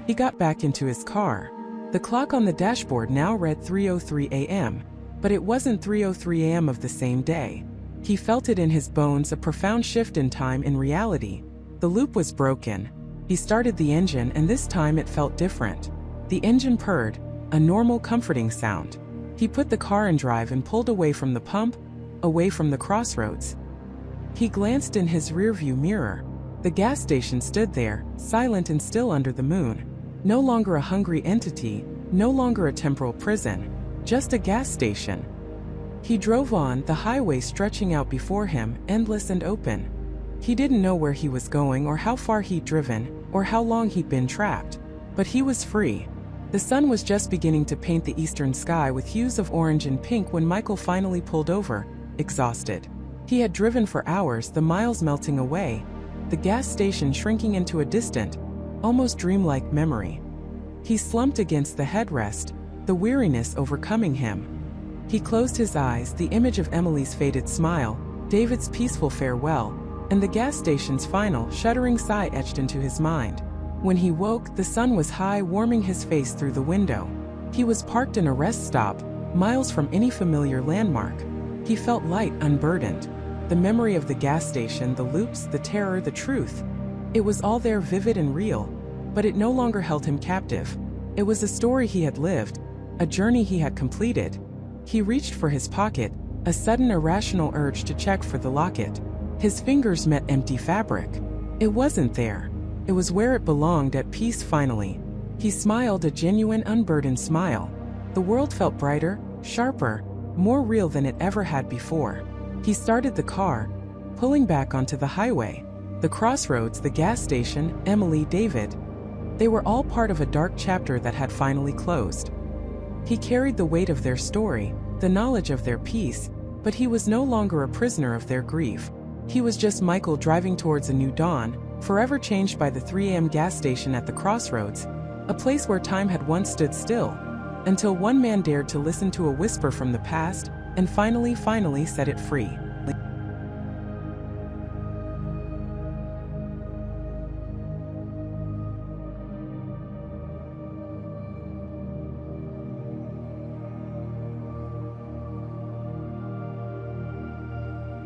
He got back into his car. The clock on the dashboard now read 3:03 a.m., but it wasn't 3:03 a.m. of the same day. He felt it in his bones, a profound shift in time and reality. The loop was broken. He started the engine, and this time it felt different. The engine purred, a normal, comforting sound. He put the car in drive and pulled away from the pump, away from the crossroads. He glanced in his rearview mirror. The gas station stood there, silent and still under the moon. No longer a hungry entity, no longer a temporal prison, just a gas station. He drove on, the highway stretching out before him, endless and open. He didn't know where he was going or how far he'd driven, or how long he'd been trapped. But he was free. The sun was just beginning to paint the eastern sky with hues of orange and pink when Michael finally pulled over, exhausted. He had driven for hours, the miles melting away, the gas station shrinking into a distant, almost dreamlike memory. He slumped against the headrest, the weariness overcoming him. He closed his eyes, the image of Emily's faded smile, David's peaceful farewell, and the gas station's final, shuddering sigh etched into his mind. When he woke, the sun was high, warming his face through the window. He was parked in a rest stop, miles from any familiar landmark. He felt light, unburdened. The memory of the gas station, the loops, the terror, the truth. It was all there, vivid and real, but it no longer held him captive. It was a story he had lived, a journey he had completed. He reached for his pocket, a sudden irrational urge to check for the locket. His fingers met empty fabric. It wasn't there. It was where it belonged, at peace finally. He smiled, a genuine, unburdened smile. The world felt brighter, sharper, more real than it ever had before. He started the car, pulling back onto the highway. The crossroads, the gas station, Emily, David. They were all part of a dark chapter that had finally closed. He carried the weight of their story, the knowledge of their peace, but he was no longer a prisoner of their grief. He was just Michael driving towards a new dawn, forever changed by the 3 a.m. gas station at the crossroads, a place where time had once stood still, until one man dared to listen to a whisper from the past, and finally set it free.